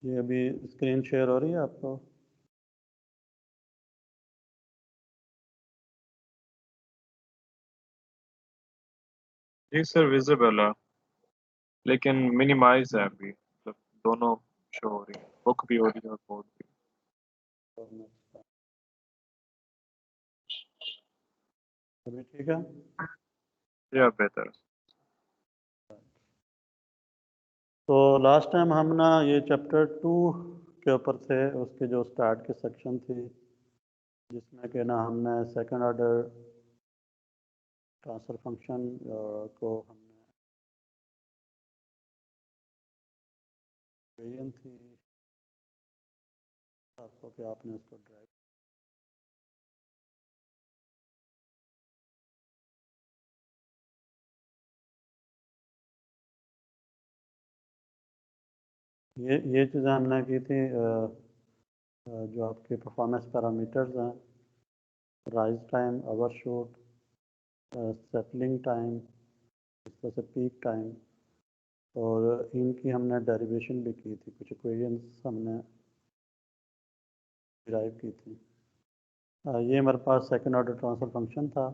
ये अभी screen share हो रही है आपको? जी सर विजिबल है, लेकिन मिनिमाइज है अभी, मतलब दोनों शो हो रही है, बुक भी हो रही है और कोड भी। अभी ठीक है? जी अब बेहतर है। तो लास्ट टाइम हम ना ये चैप्टर 2 के ऊपर थे, उसके जो स्टार्ट की सेक्शन थी जिसमें कि ना हमने सेकंड ऑर्डर ट्रांसफर फंक्शन को हमने इक्वेशन थी आपको कि आपने उसको ड्राइव ये चीज़ें हमने की थी। जो आपके परफॉर्मेंस पैरामीटर्स हैं, rise time, overshoot, settling time, इस तरह से पीक टाइम, और इनकी हमने डेरिवेशन भी की थी, कुछ इक्वेशंस हमने डिराइव की थी। ये हमारे पास सेकंड ऑर्डर ट्रांसफर फंक्शन था,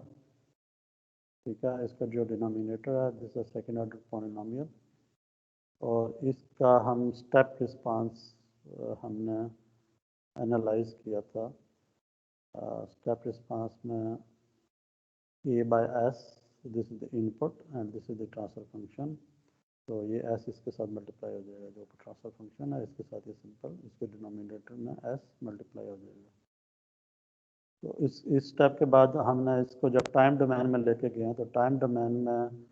ठीक है। इसका जो डिनोमिनेटर है this is second order polynomial, और इसका हम स्टेप रिस्पांस हमने एनालाइज किया था। स्टेप रिस्पांस में a by s, this is the input and this is the transfer function. तो ये एस इसके साथ मल्टीप्लाई हो जाएगा, जो ट्रांसफर फंक्शन है इसके साथ ये सिंपल, इसके डिनोमिनेटर में एस मल्टीप्लाई हो जाएगा। तो इस स्टेप के बाद हमने इसको जब टाइम डोमेन में लेके गए तो टाइम डोमेन में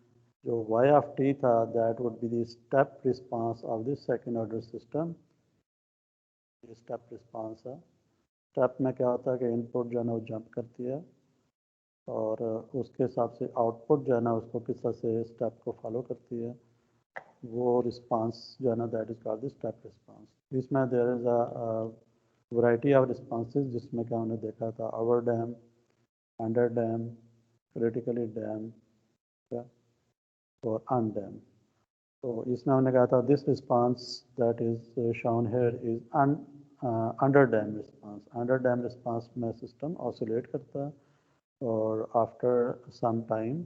जो y ऑफ t था that would be the step response of the second order system. ये स्टेप रिस्पांस है। स्टेप में क्या होता है कि इनपुट जो है ना वो जंप करती है, और उसके हिसाब से आउटपुट जो है ना उसको किस तरह से स्टेप को फॉलो करती है, वो रिस्पांस जो है ना that is called the step response. इसमें there is a variety of responses, जिसमें क्या हमने देखा था over damped, under damped, critically damped और अनडैम। तो इसमें हमने कहा था this response that is shown here is under damped response. Under damped response में सिस्टम ऑसिलेट करता है, और after some time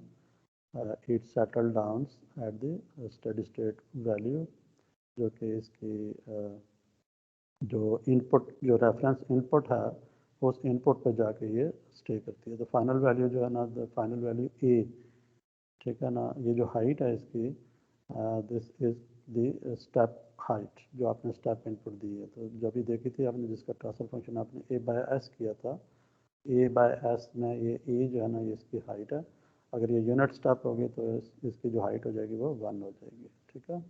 it settle down at the steady state value, जो कि इसकी जो इनपुट, जो रेफरेंस इनपुट है, उस इनपुट पे जाके ये स्टे करती है। तो फाइनल वैल्यू जो है ना, द फाइनल वैल्यू ए, ठीक है ना, ये जो हाइट है इसकी, this is the step height जो आपने स्टेप इनपुट दी है। तो जब भी देखी थी आपने, जिसका ट्रांसफर फंक्शन आपने ए बाय एस किया था, ए बाय एस में ये ए जो है ना ये इसकी हाइट है। अगर ये यूनिट स्टेप होगी तो इसकी जो हाइट हो जाएगी वो 1 हो जाएगी, ठीक है।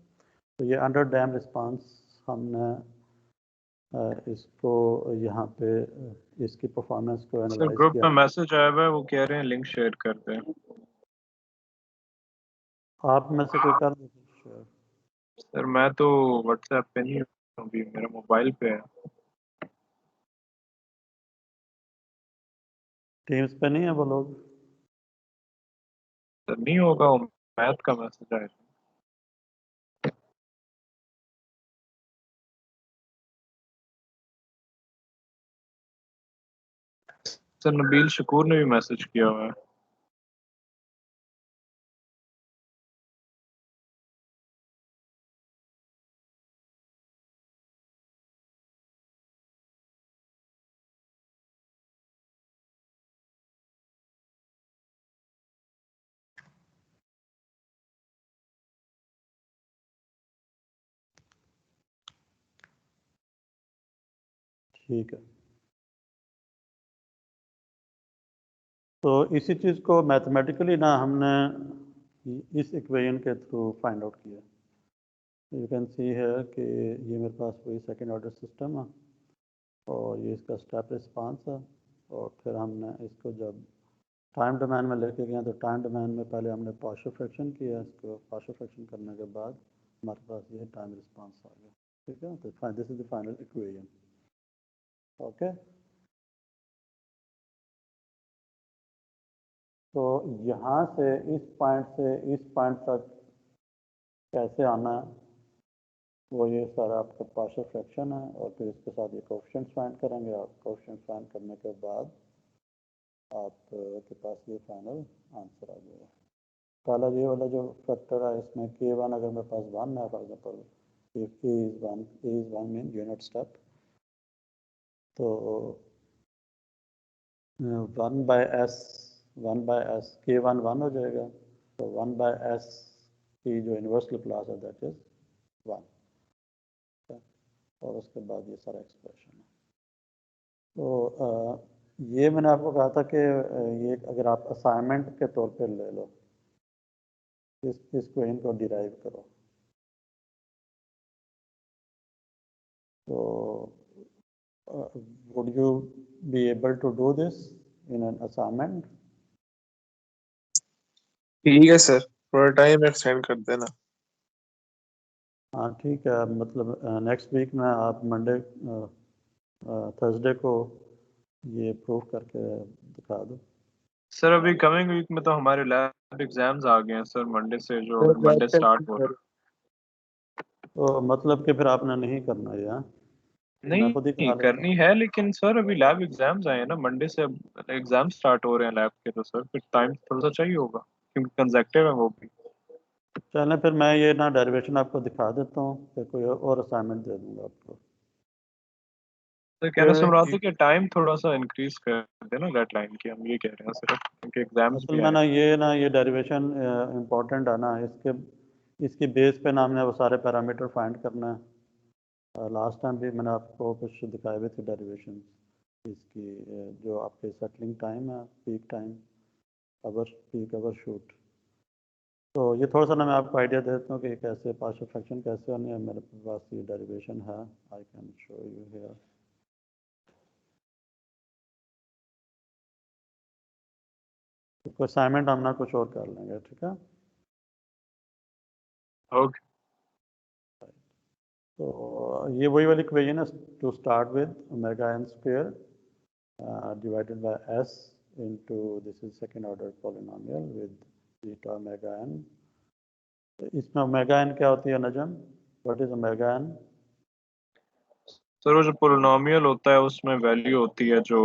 तो ये अंडर डैम रिस्पांस हमने इसको यहाँ पे इसकी परफॉर्मेंस को सर एनालाइज ग्रुप किया। में मैसेज आया हुआ है, वो कह रहे हैं लिंक शेयर कर दें। आप में से कोई कर दीजिए शेयर। सर मैं तो व्हाट्सएप पे नहीं हूँ, अभी मेरा मोबाइल पे है। टीम्स पे नहीं है वो लोग? सर नहीं होगा, वो मैथ का मैसेज आया था। सर नबील शकूर ने भी मैसेज किया हुआ है। ठीक है। तो इसी चीज़ को मैथमेटिकली ना हमने इस इक्वेशन के थ्रू फाइंड आउट किया। यू कैन सी है कि ये मेरे पास वही सेकंड ऑर्डर सिस्टम है, और ये इसका स्टेप रिस्पांस है। और फिर हमने इसको जब टाइम डोमेन में लेके गए तो टाइम डोमेन में पहले हमने पार्शियल फ्रैक्शन किया, इसको पार्शियल फ्रैक्शन करने के बाद हमारे पास ये टाइम रिस्पांस आ गया, ठीक है। तो this is the final equation, okay. तो यहाँ से इस पॉइंट तक कैसे आना है, वो ये सारा आपका पार्शियल फ्रैक्शन है और फिर इसके साथ ये कोएफिशिएंट्स फाइंड करेंगे और कोएफिशिएंट्स फाइंड करने के बाद आपके पास ये फाइनल आंसर आ जाएगा। पहला ये वाला जो फैक्टर है इसमें K1 अगर मेरे पास 1 है for example if A is 1 mean unit step, तो 1 बाय एस K1 1 हो जाएगा, तो 1 बाय एस की जो इन्वर्स लैप्लास है दैट इज 1, और उसके बाद ये सारा एक्सप्रेशन है। तो ये मैंने आपको कहा था कि ये अगर आप असाइनमेंट के तौर पे ले लो, इसको इनको डिराइव करो, तो would you be able to do this in an assignment? ठीक है सर, थोड़ा टाइम एक्सटेंड कर देना। हाँ ठीक है, मतलब नेक्स्ट वीक में आप मंडे थर्सडे को ये प्रूव करके दिखा दो। सर अभी कमिंग वीक में तो हमारे लैब एग्जाम्स आ गए हैं सर, मंडे से जो मंडे स्टार्ट हो रहा है। तो मतलब कि फिर आपने नहीं करना ये, हाँ? मैं खुद ही नहीं करा लेता हूँ। करनी है, लेकिन सर अभी लैब एग्जाम्स आए हैं ना, मंडे से एग्जाम स्टार्ट हो रहे हैं लैब के, तो सर फिर टाइम थोड़ा सा चाहिए होगा क्योंकि कंसेक्टिव है वो भी। चलें फिर मैं ये ना डेरिवेशन आपको दिखा देता हूँ, फिर कोई और असाइनमेंट दे दूँगा आपको। सर कहना सुन रहा था कि टाइम थोड़ा सा इंक्रीज कर देना डेडलाइन की, हम ये कह रहे हैं सर क्योंकि एग्जाम्स असल भी में आए ना हैं। ये डेरिवेशन इम्पोर्टेंट है ना, इसकी बेस पे ना हमने वो सारे पैरामीटर फाइंड करना है। लास्ट टाइम भी मैंने आपको कुछ दिखाए हुए थे डेरिवेशन इसकी, जो आपके सेटलिंग टाइम है, peak time, peak hour shoot. तो ये थोड़ा सा ना मैं आपको आइडिया देता हूँ कि कैसे पार्शियल फ्रैक्शन कैसे होनी है। मेरे पास ये डेरिवेशन है, I can show you here. तो असाइनमेंट हम ना कुछ और कर लेंगे, ठीक है? ओके। तो ये वही वाली इक्वेशन है, to start with omega n square divided by s into this is second order polynomial with zeta omega n। इसमें ओमेगा एन क्या होती है नजम? What is omega n? Sir वो जो पोलिनोमियल होता है उसमें वैल्यू होती है जो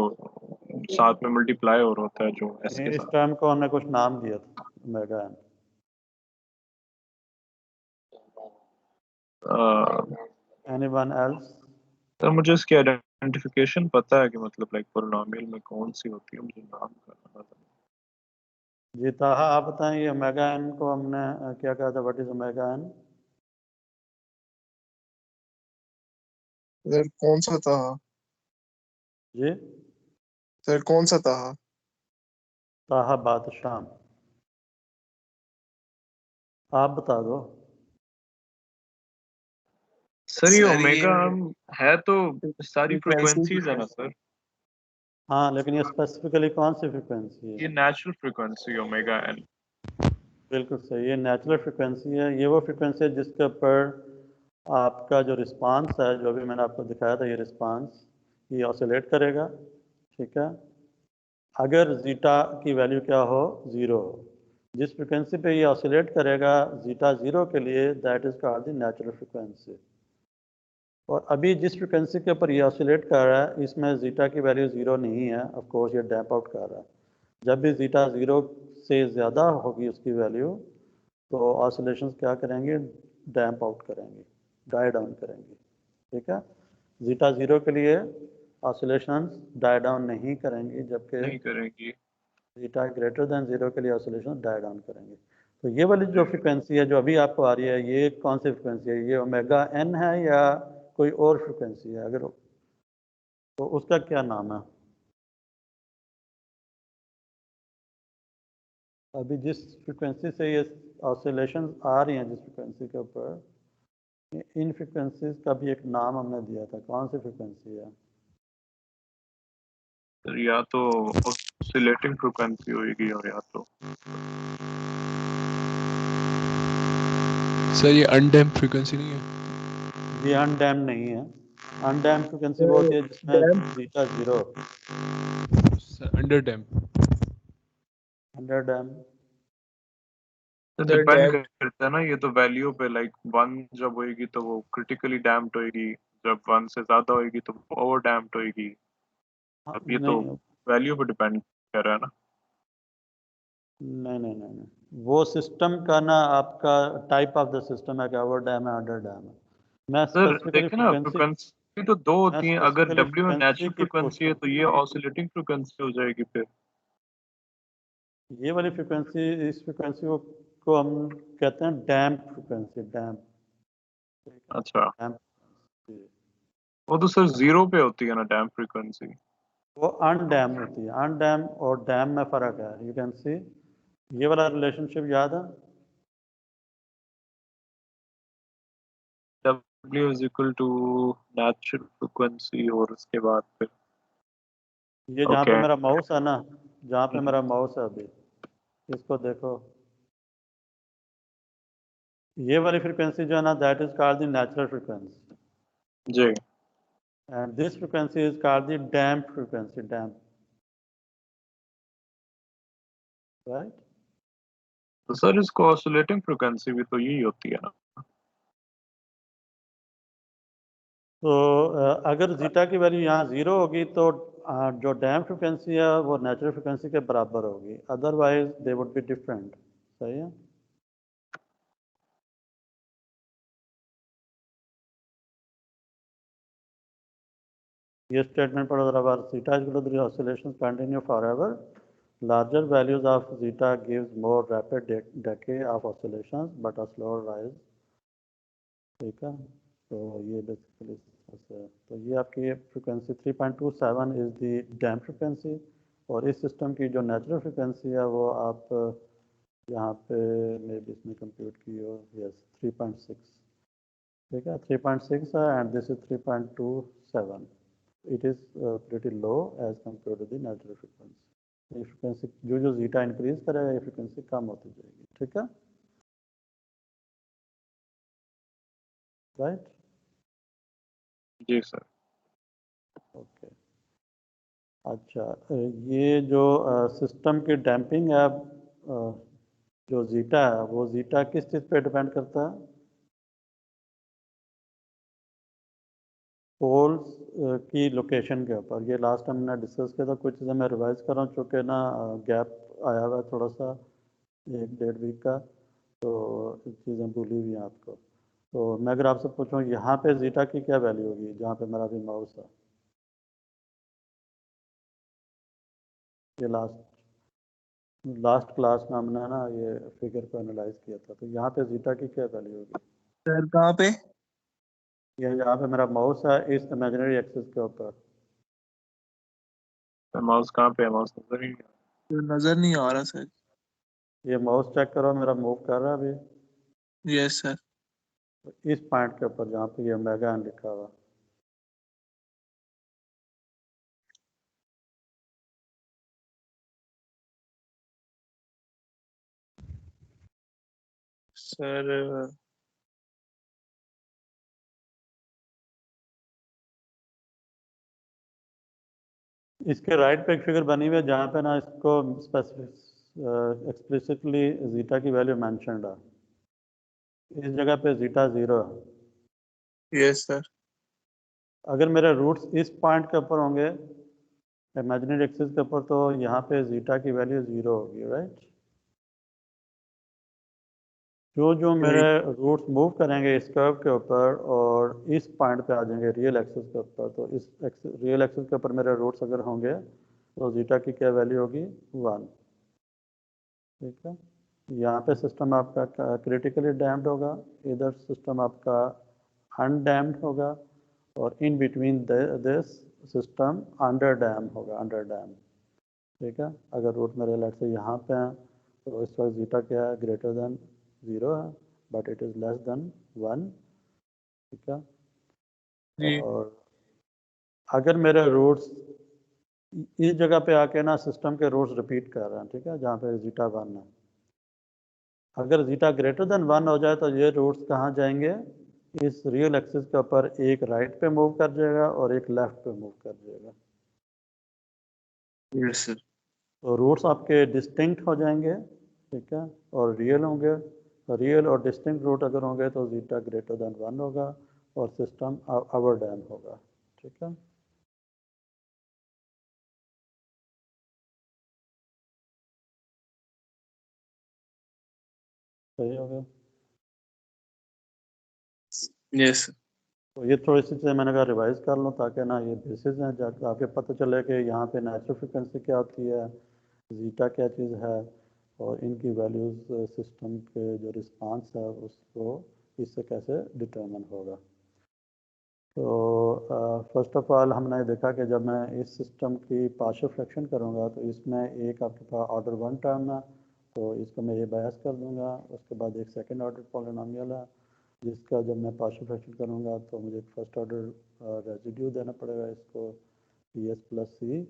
साथ में मल्टीप्लाई और होता है जो एस के इस साथ। टर्म को हमने कुछ नाम दिया था, omega n. Anyone else? Sir मुझे इसकी आइडेंटिफिकेशन पता है कि मतलब लाइक पोलिनोमियल में कौन सी होती है, मुझे नाम करना था। जी ताहा आप बताएं, ये ओमेगा एन को हमने क्या कहा था? What is omega n? Sir कौन सा था? जी सर कौन सा था? ताहा बादशाह, आप बता दो। सर ये सर ओमेगा है तो सारी फ्रीक्वेंसी फ्रिक्वेंसीज है ना सर, हाँ लेकिन ये स्पेसिफिकली कौन सी फ्रिक्वेंसी ये है? Natural frequency omega n. बिल्कुल सही, ये नेचुरल फ्रिक्वेंसी है। ये वो फ्रिक्वेंसी है जिसके ऊपर आपका जो रिस्पांस है, जो भी मैंने आपको दिखाया था, ये रिस्पांस ये ऑसिलेट करेगा, ठीक है? अगर जीटा की वैल्यू क्या हो? ज़ीरो हो। जिस फ्रिक्वेंसी पे ये ऑसिलेट करेगा जीटा ज़ीरो के लिए, that is called the natural frequency. और अभी जिस फ्रिक्वेंसी के ऊपर ये ऑसिलेट कर रहा है इसमें जीटा की वैल्यू ज़ीरो नहीं है, ऑफ कोर्स ये डैम्प आउट कर रहा है। जब भी जीटा ज़ीरो से ज़्यादा होगी उसकी वैल्यू, तो ऑसिलेशंस क्या करेंगे? डैम्प आउट करेंगे, डाई डाउन करेंगे, ठीक है? जीटा ज़ीरो के लिए ऑसिलेशंस डाई डाउन नहीं करेंगी, जबकि नहीं करेंगी। जीटा ग्रेटर देन ज़ीरो के लिए ऑसिलेशन डाई डाउन करेंगे। तो ये वाली जो फ्रिक्वेंसी है जो अभी आपको आ रही है, ये कौन सी फ्रिक्वेंसी है? ये ओमेगा एन है या कोई और फ्रिक्वेंसी है? अगर तो उसका क्या नाम है? अभी जिस फ्रिक्वेंसी से ये ऑसिलेशन आ रही हैं जिस फ्रिक्वेंसी के ऊपर, इन फ्रिक्वेंसीज का भी एक नाम हमने दिया था, कौन सी फ्रिक्वेंसी है? सर या तो ऑसिलेटिंग फ्रिक्वेंसी होगी और या तो सर ये अनडैम्प फ्रीक्वेंसी नहीं है? ये अनडैम्ड नहीं है। अनडैम्ड फ्रिक्वेंसी वो होती है जिसमें zeta zero, sir under damp. Under damp तो सर डिपेंड डैम करता है ना, ये तो वैल्यू पे, लाइक 1 जब होएगी तो वो क्रिटिकली डैम्प्ड होएगी, जब 1 से ज्यादा होएगी तो ओवर डैम्प्ड होएगी। हाँ, अब ये तो नहीं वैल्यू पे डिपेंड कर रहा है ना। नहीं नहीं नहीं नहीं, वो सिस्टम का ना आपका टाइप ऑफ द सिस्टम है, क्या ओवर डैम है अंडर डैम है। मैं सर स्पेसिफिकली देखे ना, फ्रिक्वेंसी फ्रिक्वेंसी तो दो मैं होती हैं, अगर स्पेसिफिकली डब्ल्यू में फ्रिक्वेंसी नेचुरल की फ्रिक्वेंसी है पूछता तो ये ऑसिलेटिंग फ्रिक्वेंसी हो जाएगी फिर। हूँ। ये वाली फ्रिक्वेंसी, इस फ्रिक्वेंसी को हम कहते हैं डैम्प फ्रिक्वेंसी, डैम्प। अच्छा, डैम्प, वो तो सर जीरो पे होती है ना डैम फ्रिक्वेंसी। वो अनडैम होती है। अनडैम और डैम में फ़र्क है, यू कैन सी। ये वाला रिलेशनशिप याद है? W is equal to natural frequency और उसके बाद फिर ये जहाँ पे ओके। मेरा माउस है ना, जहाँ पे मेरा माउस है अभी, इसको देखो। ये वाली फ्रिक्वेंसी जो है ना, that is called the natural frequency, जी, and this frequency is called the damp frequency, damp, right. तो सर इसको ऑसिलेटिंग फ्रिक्वेंसी भी तो यही होती है ना। तो अगर जीटा की वैल्यू यहाँ ज़ीरो होगी तो जो डैम फ्रिक्वेंसी है वो नेचुरल फ्रिक्वेंसी के बराबर होगी, otherwise they would be different. सही है। ये स्टेटमेंट पढ़ो जरा बार। zeta is equal to the oscillations continue forever. Larger values of zeta gives more rapid decay of oscillations but a slower rise. ठीक है, तो ये बेसिकली तो ये आपकी frequency 3.27 is the dam frequency, और इस सिस्टम की जो नेचुरल फ्रिक्वेंसी है वो आप यहाँ पे मे बी इसमें कंप्यूट की हो, यस 3.6। ठीक है, 3.6 है, and this is 3.27। it is pretty low as compared to the natural frequency। ये फ्रिक्वेंसी जो जो जीटा इंक्रीज करेगा ये फ्रिक्वेंसी कम होती जाएगी। ठीक है, राइट, जी सर। ओके। अच्छा, ये जो सिस्टम की डैम्पिंग है, जो जीटा है वो जीटा किस चीज़ पे डिपेंड करता है? पोल्स की लोकेशन के ऊपर। ये लास्ट टाइम हमने डिस्कस किया था, कुछ चीज़ें मैं रिवाइज कर रहा हूँ चूँकि ना गैप आया हुआ है थोड़ा सा, 1-1.5 वीक का, तो चीज़ें भूली हुई हैं आपको। तो मैं अगर आपसे पूछूं यहाँ पे जीटा की क्या वैल्यू होगी, जहाँ पे मेरा भी माउस है, ये लास्ट क्लास में हमने ना ये फिगर को एनालाइज किया था, तो यहाँ पे जीटा की क्या वैल्यू होगी? सर कहाँ पे? ये यहाँ पे मेरा माउस है इस इमेजिनरी एक्सिस के ऊपर। माउस कहाँ पे है? माउस नजर ही नहीं आ सर नजर नहीं आ रहा सर। ये माउस चेक करो, मेरा मूव कर रहा है अभी यस सर। तो इस पॉइंट के ऊपर जहाँ पे ये ओमेगा एन लिखा हुआ। सर इसके राइट पे एक फिगर बनी हुई है जहाँ पे ना इसको स्पेसिफिक एक्सप्लिसिटली जीटा की वैल्यू मैंशनड है। इस जगह पे जीटा 0 है। Yes sir. अगर मेरे रूट्स इस पॉइंट के ऊपर होंगे इमेजिनरी एक्सिस के ऊपर, तो यहाँ पे जीटा की वैल्यू 0 होगी, राइट। जो जो मेरे राइट। रूट्स मूव करेंगे इस कर्व के ऊपर और इस पॉइंट पे आ जाएंगे रियल एक्सिस के ऊपर, तो इस रियल एक्सिस के ऊपर मेरे रूट्स अगर होंगे तो जीटा की क्या वैल्यू होगी? 1। ठीक है, यहाँ पे सिस्टम आपका क्रिटिकली डैम्प्ड होगा, इधर सिस्टम आपका अनडैम्प्ड होगा, और in between this system under dam होगा, अंडर डैम। ठीक है, अगर रूट मेरे लेट से यहाँ पे हैं तो इस वक्त जीटा क्या है? ग्रेटर देन 0 है, but it is less than 1। ठीक है, जी। और अगर मेरे रूट्स इस जगह पे आके ना सिस्टम के रूट्स रिपीट कर रहे हैं, ठीक है, जहाँ पे जीटा 1 है, अगर जीटा ग्रेटर देन 1 हो जाए तो ये रूट्स कहाँ जाएंगे? इस रियल एक्सिस के ऊपर एक राइट पे मूव कर जाएगा और एक लेफ्ट पे मूव कर जाएगा। Yes sir. तो रूट्स आपके डिस्टिंक्ट हो जाएंगे, ठीक है, और रियल होंगे, रियल और डिस्टिंक्ट रूट अगर होंगे तो जीटा ग्रेटर देन 1 होगा और सिस्टम अवर डैम होगा। ठीक है, सही हो गया। Yes sir. तो ये थोड़ी सी चीज़ें मैंने कहा रिवाइज कर लूँ ताकि ना ये बेसिस हैं, जाके आगे पता चले कि यहाँ पे नेचुरल फ्रिक्वेंसी क्या होती है, जीटा क्या चीज़ है, और इनकी वैल्यूज़ सिस्टम के जो रिस्पांस है उसको इससे कैसे डिटरमिन होगा। तो फर्स्ट ऑफ ऑल हमने देखा कि जब मैं इस सिस्टम की पार्शियल फ्रैक्शन करूँगा तो इसमें एक आपके पास ऑर्डर 1 टर्म है, तो इसको मैं ये बायस कर दूँगा। उसके बाद एक सेकेंड ऑर्डर पॉलिनॉमियल है जिसका जब मैं पार्शियल फ्रैक्शन करूँगा तो मुझे फर्स्ट ऑर्डर रेजिड्यू देना पड़ेगा इसको, पी एस प्लस सी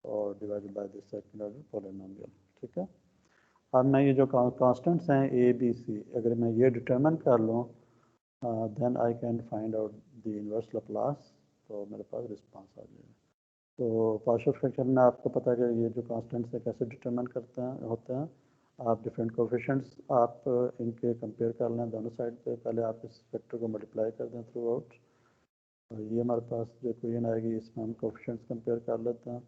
और divided by this second order polynomial. ठीक है, अब मैं ये जो कांस्टेंट्स हैं ए बी सी अगर मैं ये डिटरमिन कर लूँ then I can find out the inverse Laplace, तो मेरे पास रिस्पांस आ जाएगा। तो पार्शियल फ्रैक्शन में आपको पता है कि ये जो कांस्टेंट्स है कैसे डिटरमिन करते हैं होते हैं, आप डिफरेंट कोफिशेंट्स आप इनके कंपेयर कर लें दोनों साइड पे, पहले आप इस फैक्टर को मल्टीप्लाई कर दें थ्रू आउट, और ये हमारे पास जो इक्वेशन आएगी इसमें हम कोफिशेंट्स कंपेयर कर लेते हैं।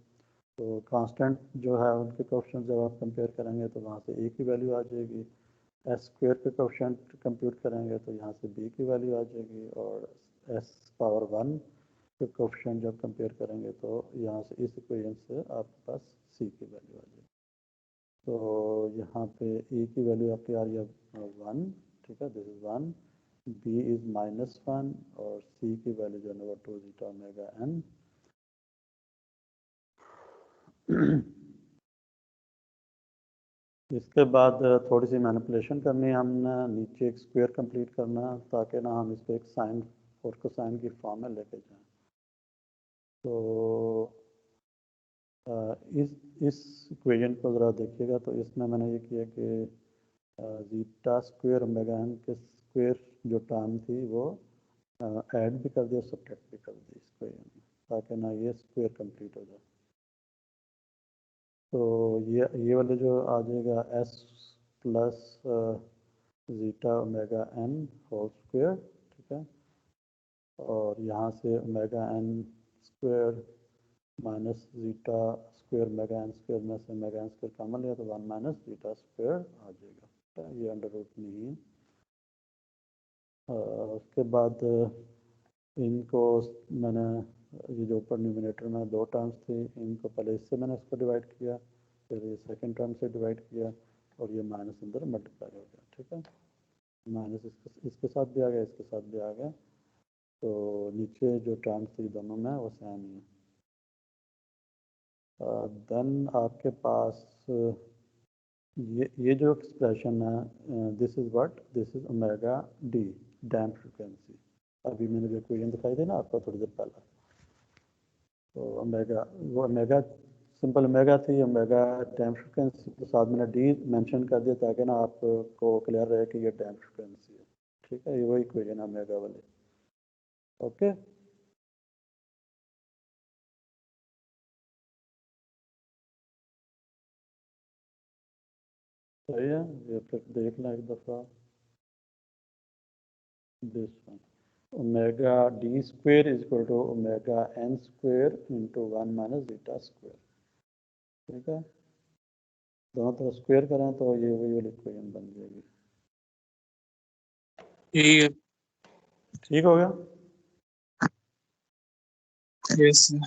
तो कांस्टेंट जो है उनके कोफिशेंट्स जब आप कंपेयर करेंगे तो वहाँ से ए की वैल्यू आ जाएगी, एस स्क्वेयर के कोफिशेंट कंप्यूट करेंगे तो यहाँ से बी की वैल्यू आ जाएगी, और एस पावर 1 के कोफिशेंट जब कंपेयर करेंगे तो यहाँ से इस इक्वेशन से आपके पास सी की वैल्यू आ जाएगी। तो यहाँ पे ए की वैल्यू आपकी आ रही है 1, ठीक है, दिस इज़ 1, बी इज़ -1 और सी की वैल्यू जो है वो 2 जीटा ओमेगा एन। इसके बाद थोड़ी सी मैनिपुलेशन करनी है हमने, नीचे एक स्क्वायर कंप्लीट करना है ताकि ना हम इसको एक साइन और कोसाइन की फॉर्म में लेके जाएं। तो इस इक्वेशन को ज़रा देखिएगा, तो इसमें मैंने ये किया कि जीटा स्क्वायर ओमेगा एन के स्क्वायर जो टर्म थी वो ऐड भी कर दिया, सब्ट्रैक्ट भी कर दी इस इक्वेशन में, ताकि ना ये स्क्वायर कंप्लीट हो जाए। तो ये वाले जो आ जाएगा s plus zeta omega n whole square, ठीक है, और यहाँ से omega n square minus zeta square omega n square में से ओमेगा एन स्क्वायर कॉमन लिया तो 1 माइनस जीटा स्क्वायर आ जाएगा, ये अंडर रूट नहीं है। उसके बाद इनको मैंने ये जो ऊपर न्यूमिनेटर में 2 टर्म्स थी इनको पहले इससे मैंने इसको डिवाइड किया, फिर ये सेकंड टर्म से डिवाइड किया और ये माइनस अंदर मल्टीप्लाई हो गया। ठीक है, माइनस इसके साथ भी आ गया, इसके साथ भी आ गया, तो नीचे जो टर्म्स थी दोनों में वो सेम ही है। देन आपके पास ये जो एक्सप्रेशन है this is what, this is omega D damp frequency, अभी मैंने जो इक्वेशन दिखाई थी ना आपको थोड़ी देर पहले, तो ओमेगा वो ओमेगा सिंपल ओमेगा थी, ओमेगा डैम्प फ्रिक्वेंसी के साथ मैंने डी मेंशन कर दिया ताकि ना आपको क्लियर रहे कि ये डैम्प फ्रिक्वेंसी है। ठीक है, ये वही इक्वेशन है ओमेगा वाली। ओके, सही है, ये फिर देख लें एक दफ़ा this one, omega d square is equal to omega n square into 1 minus zeta square. ठीक है, दोनों तरफ स्क्वेयर करें तो ये वही वाली इक्वेशन बन जाएगी। यही है। ठीक हो गया, यस सर।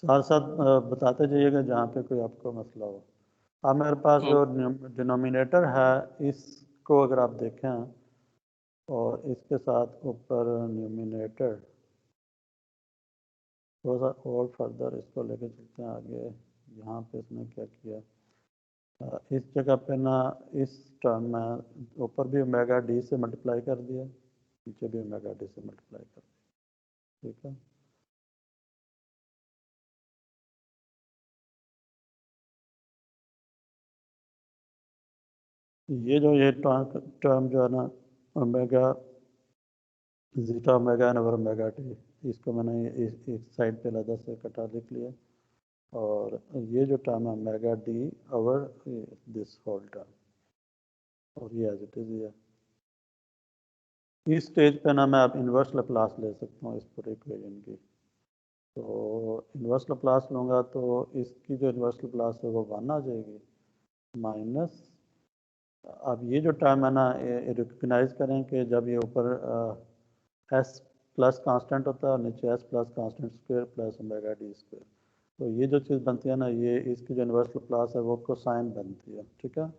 साथ साथ बताते जाइएगा जहाँ पे कोई आपको मसला हो। अब मेरे पास जो डिनोमिनेटर है इसको अगर आप देखें और इसके साथ ऊपर न्यूमिनेटर थोड़ा सा और फर्दर इसको लेके चलते हैं आगे। यहाँ पे इसने क्या किया, इस जगह पे ना इस टर्म में ऊपर भी ओमेगा डी से मल्टीप्लाई कर दिया, नीचे भी ओमेगा डी से मल्टीप्लाई कर दिया। ठीक है, ये टर्म जो है ना omega zeta omega n over omega t, इसको मैंने इस साइड पे अलग से कटा लिख लिया, और ये जो टर्म है omega d over this whole term, और ये एज इट इज़ है। इस स्टेज पे ना मैं अब इन्वर्स लैप्लास ले सकता हूँ इस पूरे इक्वेशन की। तो इन्वर्स लैप्लास लूँगा तो इसकी जो इन्वर्स लैप्लास है वो 1 आ जाएगी माइनस, अब ये जो टर्म है ना रिकग्नाइज करें कि जब ये ऊपर एस प्लस कांस्टेंट होता है और नीचे S plus constant square plus omega D square, तो ये जो चीज़ बनती है ना, ये इसकी जो इन्वर्स लैप्लास है वो कोसाइन बनती है, ठीक है।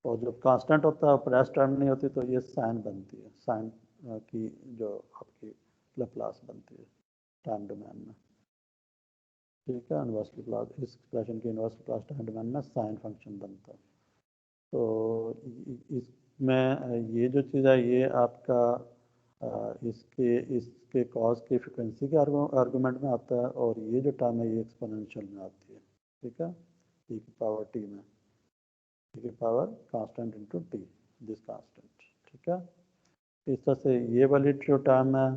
और जब कांस्टेंट होता है ऊपर एस टर्म नहीं होती तो ये साइन बनती है, साइन की जो आपकी लैप्लास बनती है टाइम डोमेन में, ठीक है। इन्वर्स लैप्लास, इस एक्सप्रेशन की इन्वर्स लैप्लास टाइम डोमेन में साइन फंक्शन बनता है। तो इसमें ये जो चीज़ है ये आपका इसके कॉज की फ्रिक्वेंसी के आर्गूमेंट में आता है, और ये जो टर्म है ये एक्सपोनेंशियल में आती है, ठीक है, e की पावर t में, e की power constant into t, this constant, ठीक है। इस तरह से ये वाली जो टर्म है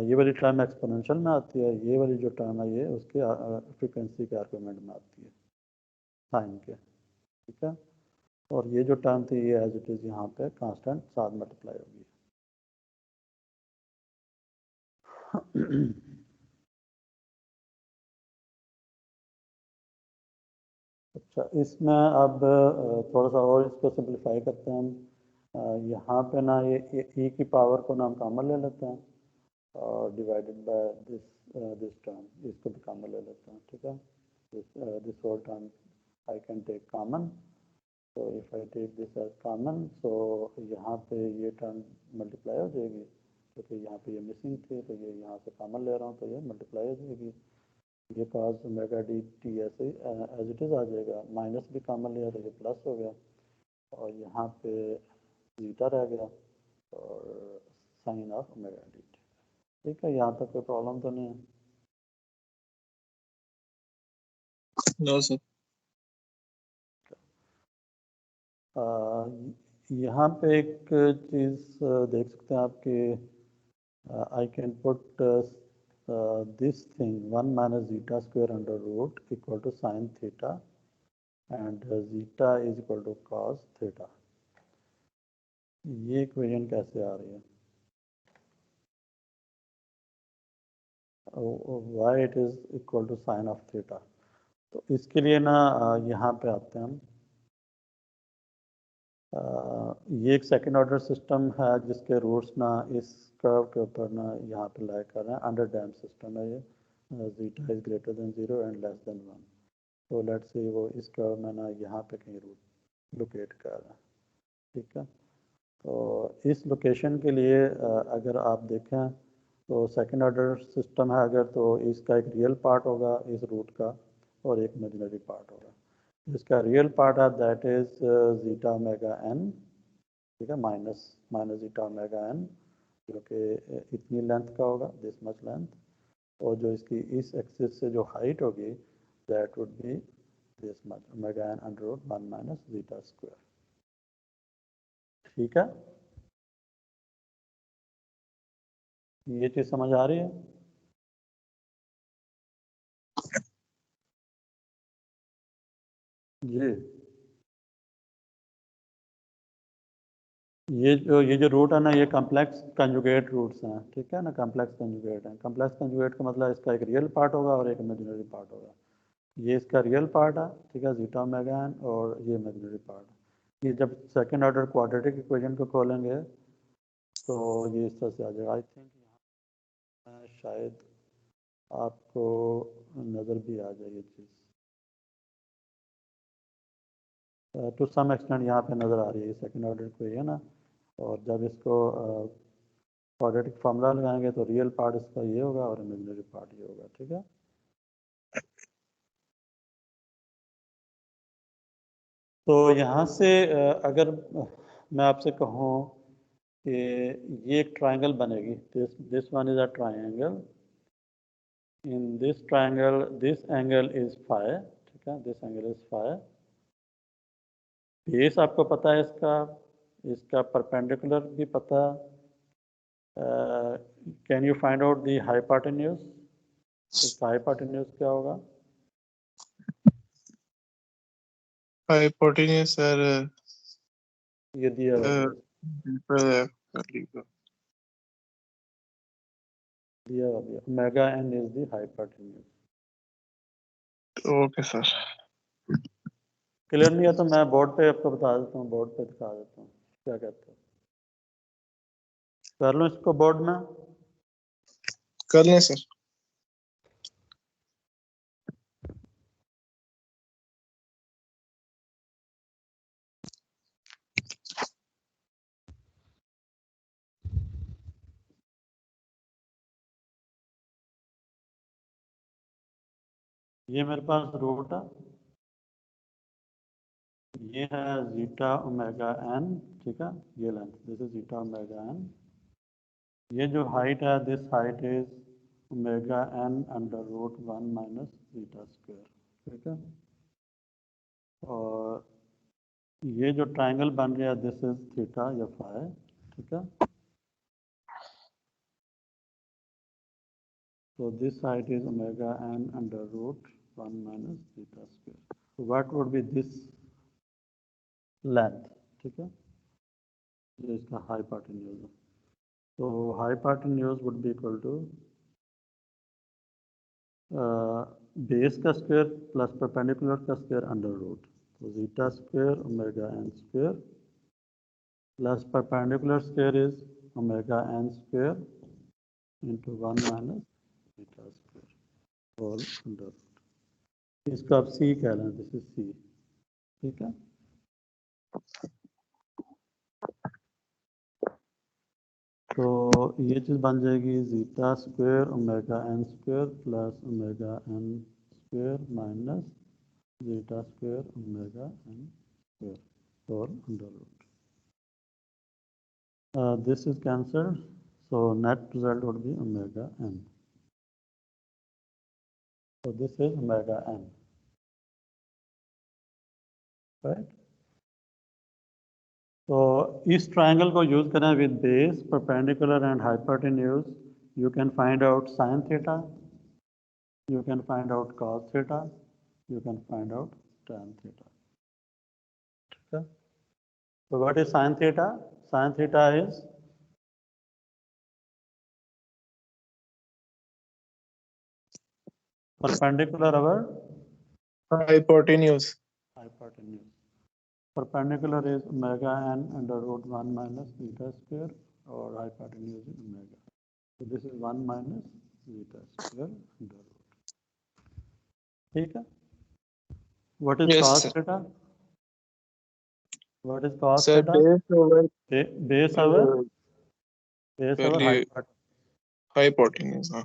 ये वाली टर्म एक्सपोनेंशियल में आती है, ये वाली जो टर्म है ये उसके फ्रिक्वेंसी के आर्गूमेंट में आती है साइन के, ठीक है। और ये जो टर्म थी ये एज इट इज़ यहाँ पे कांस्टेंट साथ मल्टीप्लाई होगी। अच्छा, इसमें अब थोड़ा सा और इसको सिंप्लीफाई करते हैं हम। यहाँ पे ना ये e की पावर को ना हम कॉमन ले लेते हैं और डिवाइडेड बाय दिस टर्म, इसको भी कॉमन ले लेते हैं, ठीक है। This whole term I can take common, तो if I take this as common, तो यहाँ पे ये टर्म मल्टीप्लाई हो जाएगी, क्योंकि यहाँ पे ये मिसिंग थी, तो ये यहाँ से कॉमन ले रहा हूँ तो ये मल्टीप्लाई हो जाएगी। ये कॉस ओमेगा डी टी ऐसे एज इट इज़ आ जाएगा, माइनस भी कॉमन लिया तो ये प्लस हो गया, और यहाँ पे जीटा रह गया और sine of omega d t, ठीक है। यहाँ तक कोई प्रॉब्लम तो नहीं है? No sir. यहाँ पे एक चीज़ देख सकते हैं आपके, I can put this thing 1 minus zeta square under root equal to sin theta, and zeta is equal to cos theta। ये इक्वेशन कैसे आ रही है? Why it is equal to sin of theta? तो इसके लिए ना यहाँ पे आते हैं हम। ये एक सेकेंड ऑर्डर सिस्टम है जिसके रूट्स ना इस कर्व के ऊपर ना यहाँ पे लाई कर रहे हैं, अंडर डैम सिस्टम है ये, zeta is greater than 0 and less than 1। तो लेट्स से वो इस कर्व में ना यहाँ पे कहीं रूट लोकेट कर रहा है, ठीक है। तो इस लोकेशन के लिए अगर आप देखें तो सेकेंड ऑर्डर सिस्टम है अगर, तो इसका एक रियल पार्ट होगा इस रूट का और एक इमेजिनरी पार्ट होगा। इसका रियल पार्ट है that is zeta omega n, ठीक है, माइनस जीटा ओमेगा एन, जो कि इतनी लेंथ का होगा, दिस मच लेंथ, और जो इसकी इस एक्सिस से जो हाइट होगी that would be this much omega n under root 1 minus zeta square, ठीक है। ये चीज़ समझ आ रही है? जी, ये जो रूट है ना ये कम्प्लेक्स कंजुगेट रूट्स हैं, ठीक है ना, कम्प्लेक्स कंजुगेट हैं। कम्प्लेक्स कंजुगेट का मतलब इसका एक रियल पार्ट होगा और एक इमेजिनरी पार्ट होगा। ये इसका रियल पार्ट है, ठीक है, जीटा ओमेगा एन, और ये इमेजिनरी पार्ट है। ये जब सेकेंड ऑर्डर क्वाड्रेटिक इक्वेशन को खोलेंगे तो ये इस तरह से आ जाएगा। आई थिंक यहाँ शायद आपको नज़र भी आ जाए ये चीज़, टू सम एक्सटेंट यहाँ पे नज़र आ रही है सेकेंड ऑर्डर इक्वेशन ना। और जब इसको क्वाड्रेटिक फार्मूला लगाएंगे तो रियल पार्ट इसका ये होगा और इमेजिनरी पार्ट ये होगा, ठीक है। तो यहाँ से अगर मैं आपसे कहूँ कि ये एक ट्रायंगल बनेगी, this one is a triangle, in this triangle this angle is phi, ठीक है, this angle is phi. Base आपको पता है इसका, इसका परपेंडिकुलर भी पता। Can you find out the hypotenuse? इसका हाइपोटेन्यूज क्या होगा? हाइपोटेन्यूज सर ये दिया हुआ है, दिया हुआ है। Omega n is the hypotenuse. Okay sir. Clear नहीं है तो मैं बोर्ड पे आपको बता देता हूँ, बोर्ड पे दिखा देता हूँ क्या कहते हैं। कर लो इसको बोर्ड में। कर लें सर। ये मेरे पास रूट है, ये है जीटा ओमेगा एन, ठीक है, ये length, this is zeta omega n. ये जो हाइट है, this height is omega n under root 1 minus zeta square, ठीक है। और ये जो ट्राइंगल बन रहा है, दिस इज थीटा या फाई, ठीक है। So this height is omega n under root 1 minus theta square. So what would be this length, ठीक है, ये इसका hypotenuse है। So hypotenuse would be equal to base का square plus perpendicular का square under root. So zeta square omega n square plus perpendicular square is omega n square into 1 minus theta square whole under root. इसको आप c कह लें, this is c, ठीक है। तो ये चीज़ बन जाएगी zeta square omega n square plus omega n square minus zeta square omega n square और under root. This is cancelled, so net result would be omega n. So this is omega n, right? तो इस triangle को use करें with base perpendicular and hypotenuse, you can find out sine theta, you can find out cos theta, you can find out tan theta. Okay. So what is sin theta? Sin theta is perpendicular over hypotenuse hypotenuse. Perpendicular is omega n under root 1 minus theta square, or hypotenuse is omega. So this is 1 minus theta square under root. ठीक है? What is Yes, cos sir. theta? What is cos sir theta? Base over Base over hypotenuse. Hypotenuse. हाँ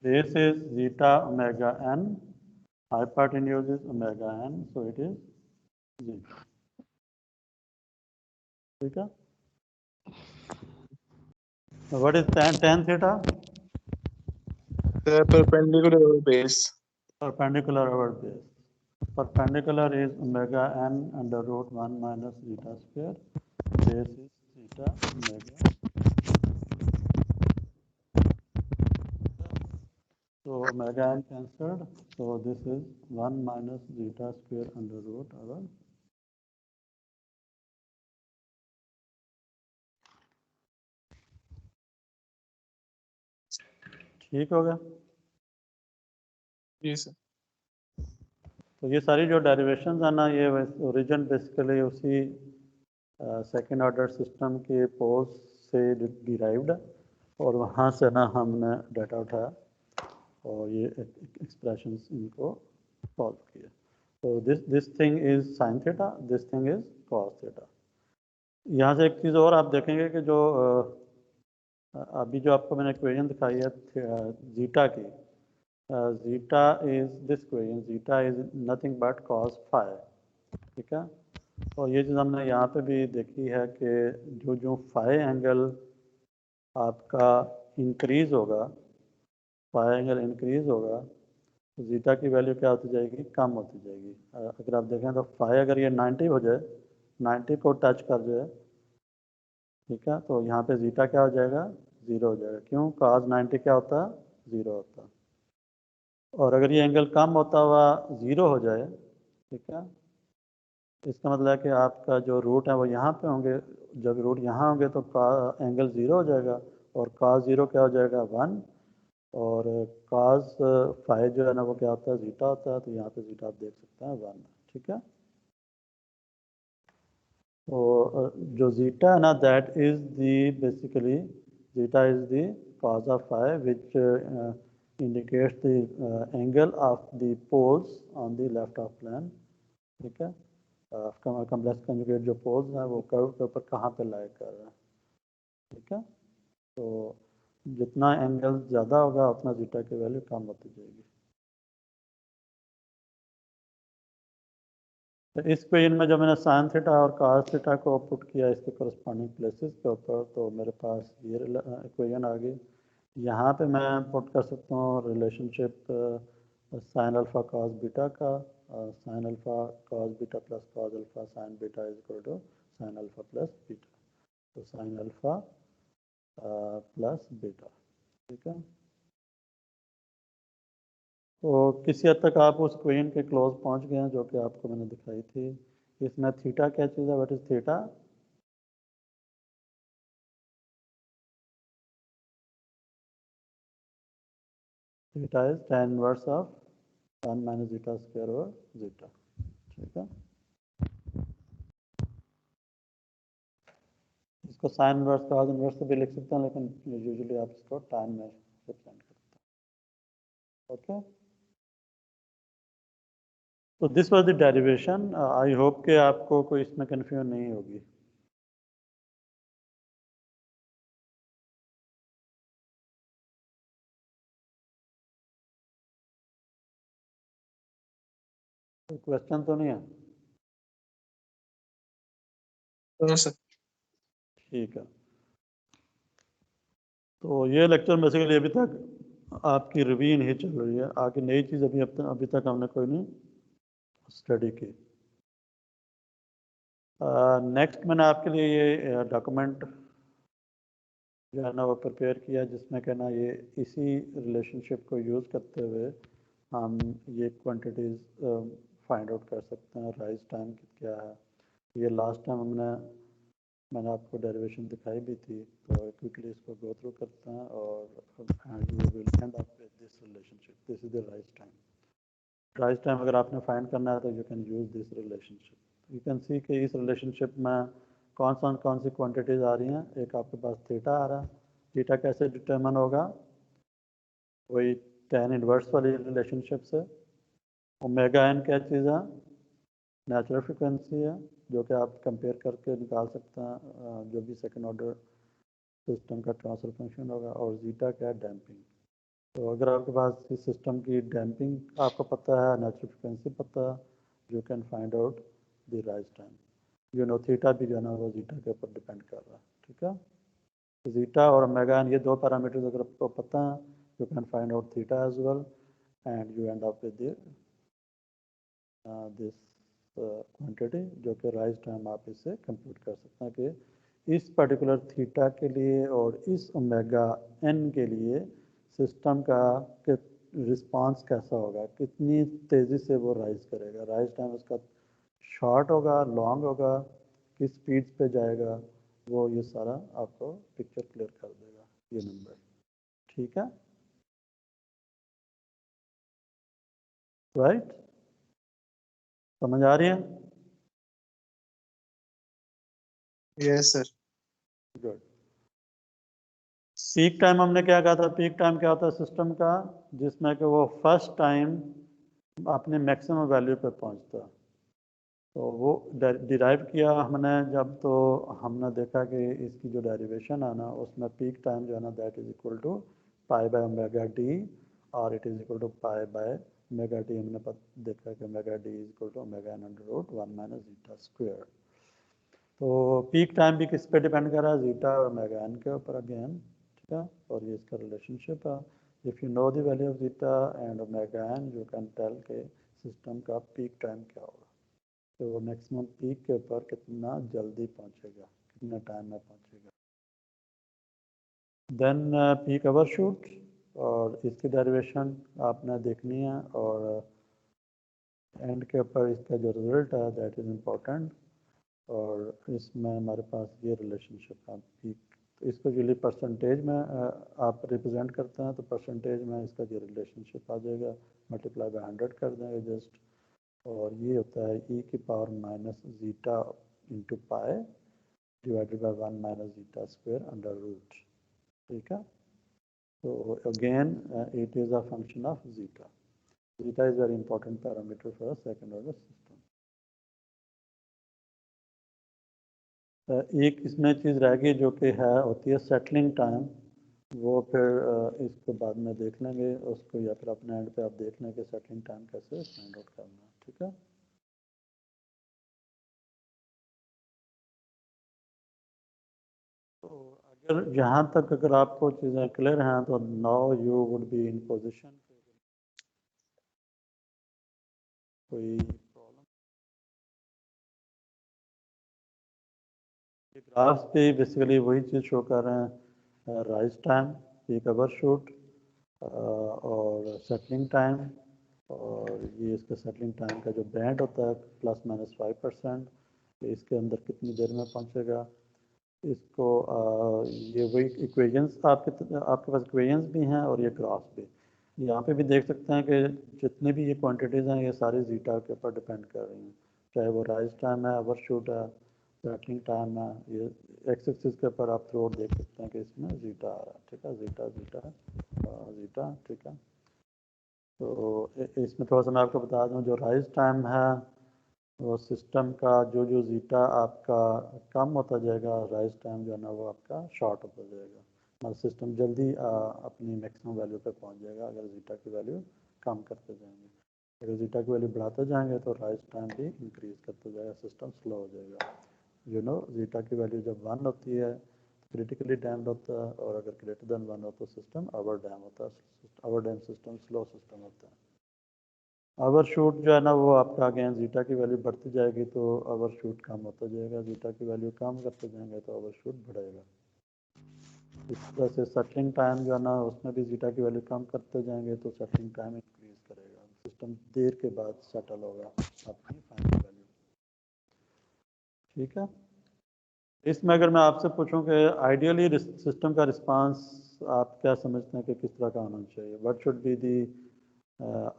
Base is zeta omega n, hypotenuse is omega n, so it is zeta. ठीक है? So what is tan theta? Sir perpendicular over base. Perpendicular over base. Perpendicular is omega n under root 1 minus zeta square. Base is zeta omega. So omega n cancelled. So this is 1 minus zeta square under root over. ठीक हो गया? जी sir. तो ये सारी जो derivations है ना, ये ओरिजिन बेसिकली उसी सेकेंड ऑर्डर सिस्टम के पोल्स से डिराइव्ड है, और वहाँ से ना हमने डाटा उठाया और ये एक्सप्रेशंस इनको सॉल्व किए। तो this thing is sine theta, this thing is cos theta. यहाँ से एक चीज़ और आप देखेंगे कि जो अभी जो आपको मैंने इक्वेशन दिखाई है जीटा की, zeta is this equation, zeta is nothing but cos phi, ठीक है। और ये चीज़ हमने यहाँ पे भी देखी है कि जो जो फाई एंगल आपका इंक्रीज होगा, फाई एंगल इंक्रीज होगा, तो जीटा की वैल्यू क्या होती जाएगी, कम होती जाएगी। अगर आप देखें तो फाई अगर ये 90 हो जाए, 90 को टच कर जाए, ठीक है, तो यहाँ पे जीटा क्या हो जाएगा, 0 हो जाएगा। क्यों? cos 90 क्या होता है, 0 होता है। और अगर ये एंगल कम होता हुआ 0 हो जाए, ठीक है, इसका मतलब है कि आपका जो रूट है वो यहाँ पे होंगे। जब रूट यहाँ होंगे तो एंगल 0 हो जाएगा, और cos 0 क्या हो जाएगा 1, और cos फाइव जो है ना वो क्या होता है जीटा होता है, तो यहाँ पे जीटा आप देख सकते हैं 1। ठीक है, तो जो जीटा है ना that is the basically zeta is the cos of five which indicates the angle of the poles on the left of plane। ठीक है, कॉम्प्लेक्स कंजुगेट जो पोल्स हैं वो कर्व के ऊपर कहाँ पे लाई कर रहे हैं। ठीक है, तो जितना एंगल ज़्यादा होगा उतना जीटा की वैल्यू कम होती जाएगी। तो इस क्वेश्चन में जब मैंने साइन थीटा और कॉस थीटा को पुट किया इसके करस्पॉन्डिंग प्लेसेस के ऊपर, तो मेरे पास ये इक्वेशन आ गई। यहाँ पे मैं पुट कर सकता हूँ relationship sine alpha cos beta का, sine alpha cos beta plus cos alpha sine beta is equal to sine alpha plus beta, तो साइन अल्फा प्लस बीटा। ठीक है, तो किसी हद तक आप उस क्वेश्चन के क्लोज पहुंच गए हैं जो कि आपको मैंने दिखाई थी। इसमें थीटा क्या चीज़ है, what is theta? Theta is tan inverse of one minus zeta square over zeta. ठीक है, इसको साइन इनवर्स cos इनवर्स से भी लिख सकते हैं, लेकिन यूजुअली आप इसको टाइम में रिप्रेजेंट करते हैं। ओके, तो this was the derivation. I hope कि आपको कोई इसमें कन्फ्यूजन नहीं होगी। कोई क्वेश्चन तो नहीं है? No sir. ठीक है, तो ये लेक्चर बेसिकली अभी तक आपकी रिवीजन ही चल रही है, आगे नई चीज़ अभी तक हमने कोई नहीं स्टडी की। नेक्स्ट मैंने आपके लिए ये डॉक्यूमेंट जो है ना वो प्रिपेयर किया, जिसमें कहना ये इसी रिलेशनशिप को यूज़ करते हुए हम ये क्वांटिटीज़ फाइंड आउट कर सकते हैं। राइज टाइम क्या है, ये लास्ट टाइम मैंने आपको डेरिवेशन दिखाई भी थी, तो क्विकली इसको गो थ्रू करते हैं और you will and up with this relationship. This is the rise time. Rise time अगर आपने फाइंड करना है तो you can use this relationship. You can see कि इस रिलेशनशिप में कौन सी क्वांटिटीज़ आ रही हैं। एक आपके पास थीटा आ रहा है, थीटा कैसे डिटर्मन होगा, वही tan इनवर्स वाली रिलेशनशिप से। ओमेगा एन क्या चीज़ है, नेचुरल फ्रिक्वेंसी है, जो कि आप कंपेयर करके निकाल सकते हैं जो भी सेकंड ऑर्डर सिस्टम का ट्रांसफर फंक्शन होगा। और जीटा क्या है, डैम्पिंग। तो अगर आपके पास इस सिस्टम की डैम्पिंग आपको पता है, नेचुरल फ्रिक्वेंसी पता है, you can find out the rise time. You know theta भी जो है ना वो जीटा के ऊपर डिपेंड कर रहा है। ठीक है, तो जीटा और ओमेगा एन ये दो पैरामीटर्स अगर आपको पता है, you can find out theta as well, and you end up with this quantity, जो कि राइज टाइम आप इससे कंप्यूट कर सकते हैं कि इस पर्टिकुलर थीटा के लिए और इस ओमेगा एन के लिए सिस्टम का रिस्पांस कैसा होगा, कितनी तेज़ी से वो राइज करेगा, राइज टाइम उसका शॉर्ट होगा, लॉन्ग होगा, किस स्पीड पे जाएगा, वो ये सारा आपको पिक्चर क्लियर कर देगा ये नंबर। ठीक है, राइट, समझ आ रही है? Yes sir. Good. Peak time हमने क्या कहा था, पीक टाइम क्या होता है सिस्टम का, जिसमें कि वो फर्स्ट टाइम अपने मैक्सिमम वैल्यू पे पहुंचता है। तो वो डिराइव किया हमने जब, तो हमने देखा कि इसकी जो डेरिवेशन है ना उसमें पीक टाइम जो है ना that is equal to pi by omega d, और it is equal to pi by omega d. हमने देखा कि omega d is equal to omega n under root 1 minus zeta square. तो पीक टाइम भी किस पे डिपेंड कर रहा है, जीटा और ओमेगा एन के ऊपर अगेन। ठीक है, और ये इसका रिलेशनशिप है। If you know the value of zeta and omega n, you can tell के सिस्टम का पीक टाइम क्या होगा। तो वो मैक्सिमम पीक के ऊपर कितना जल्दी पहुंचेगा, कितने टाइम में पहुंचेगा। देन पीक ओवर शूट, और इसकी डेरिवेशन आपने देखनी है, और एंड के ऊपर इसका जो रिजल्ट है दैट इज़ इम्पोर्टेंट, और इसमें हमारे पास ये रिलेशनशिप है पीक। तो इसको यूजली परसेंटेज में आप रिप्रेजेंट करते हैं, तो परसेंटेज में इसका जो रिलेशनशिप आ जाएगा, मल्टीप्लाई बाय 100 कर देंगे जस्ट, और ये होता है e की power minus zeta into pi divided by 1 minus zeta square under root. ठीक है, तो again it is a function of zeta. Zeta is very important parameter for a second order system. एक इसमें चीज़ रह गई जो कि है होती है सेटलिंग टाइम, वो फिर इसको बाद में देख लेंगे उसको, या फिर अपने एंड पे आप देख लें कि सेटलिंग टाइम कैसे फाइंड आउट करना है। ठीक है, तो अगर यहाँ तक अगर आपको चीज़ें क्लियर हैं तो now you would be in position. कोई प्रॉब्लम? ग्राफ्स पे बेसिकली वही चीज़ शो कर रहे हैं, राइज टाइम, पीक ओवरशूट और सेटलिंग टाइम, और ये इसका सेटलिंग टाइम का जो बैंड होता है ±5%, इसके अंदर कितनी देर में पहुंचेगा इसको। ये वही इक्वेशंस आपके पास इक्वेशंस भी हैं और ये ग्राफ्स भी। यहाँ पे भी देख सकते हैं कि जितनी भी ये क्वांटिटीज़ हैं ये सारी जीटा के ऊपर डिपेंड कर रही हैं, चाहे वो राइज टाइम है, ओवरशूट है, सेटलिंग टाइम है। ये एक्स एक्सिस के ऊपर आप थ्रू देख सकते हैं कि इसमें जीटा आ रहा है। ठीक है, जीटा जीटा जीटा। ठीक है, तो इसमें थोड़ा सा मैं आपको बता दूं, जो राइज टाइम है वो सिस्टम का जो जो जीटा आपका कम होता जाएगा, राइज टाइम जो है ना वो आपका शॉर्ट होता जाएगा, मतलब सिस्टम जल्दी अपनी मैक्सिमम वैल्यू पे पहुंच जाएगा अगर जीटा की वैल्यू कम करते जाएंगे। अगर जीटा की वैल्यू बढ़ाते जाएंगे तो राइज टाइम भी इंक्रीज करते जाएगा, सिस्टम स्लो हो जाएगा। जीटा की वैल्यू जब 1 होती है तो क्रिटिकली डैम्ड होता है, और अगर ग्रेटर देन 1 हो तो सिस्टम ओवर डैम होता है। Over dam system slow system होता है। ओवरशूट जो है ना वो आपका अगेन जीटा की वैल्यू बढ़ती जाएगी तो ओवरशूट कम होता जाएगा, जीटा की वैल्यू कम करते जाएंगे तो ओवरशूट बढ़ेगा। इस तरह से सेटलिंग टाइम जो है ना उसमें भी जीटा की वैल्यू कम करते जाएंगे तो सेटलिंग टाइम इंक्रीज करेगा, सिस्टम देर के बाद सेटल होगा अपनी फाइनल वैल्यू। ठीक है, इसमें अगर मैं आपसे पूछूं कि आइडियली सिस्टम का रिस्पांस आप क्या समझते हैं कि किस तरह का होना चाहिए? What should be the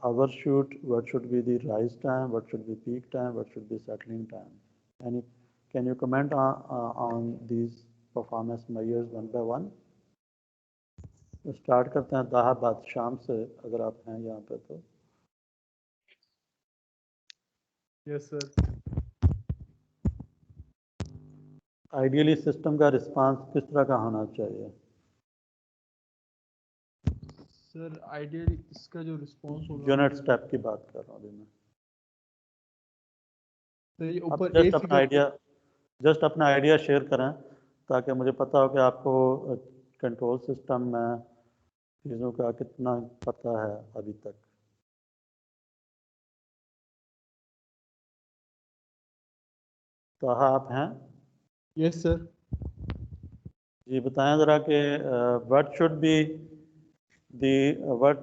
overshoot, what should be the rise time, what should be peak time, what should be settling time? And can you comment on these performance measures one by one? Start करते हैं दाह बाद शाम से, अगर आप हैं यहाँ पे तो। Yes, sir. आइडियली सिस्टम का रिस्पांस किस तरह का होना चाहिए? सर आइडियली इसका जो रिस्पॉन्स होगा, यूनिट स्टेप की बात कर रहा हूँ अभी मैं। सर ये आप ऊपर ए फिगर जस्ट अपना आइडिया शेयर करें ताकि मुझे पता हो कि आपको कंट्रोल सिस्टम में चीज़ों का कितना पता है अभी तक। तो आप हैं? Yes sir. जी बताएं ज़रा कि what should be the what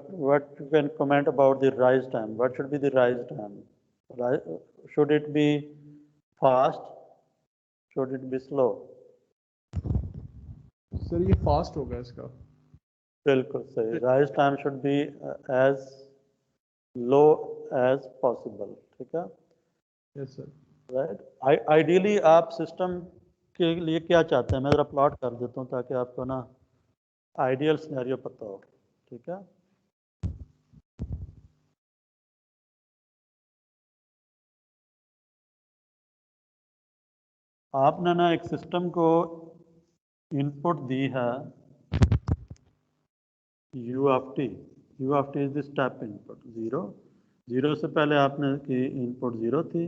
you can comment about the rise time? What should be the rise time? Should it be fast? Should it be slow? Sir ये फास्ट होगा इसका। बिल्कुल सही, rise time should be as low as possible। ठीक है, yes sir. Right. Ideally आप system के लिए क्या चाहते हैं, मैं ज़रा प्लॉट कर देता हूँ ताकि आपको ना आइडियल सिनेरियो पता हो। ठीक है, आपने ना एक सिस्टम को इनपुट दी है u of T. u of t is the step input 0। 0 से पहले आपने की इनपुट 0 थी,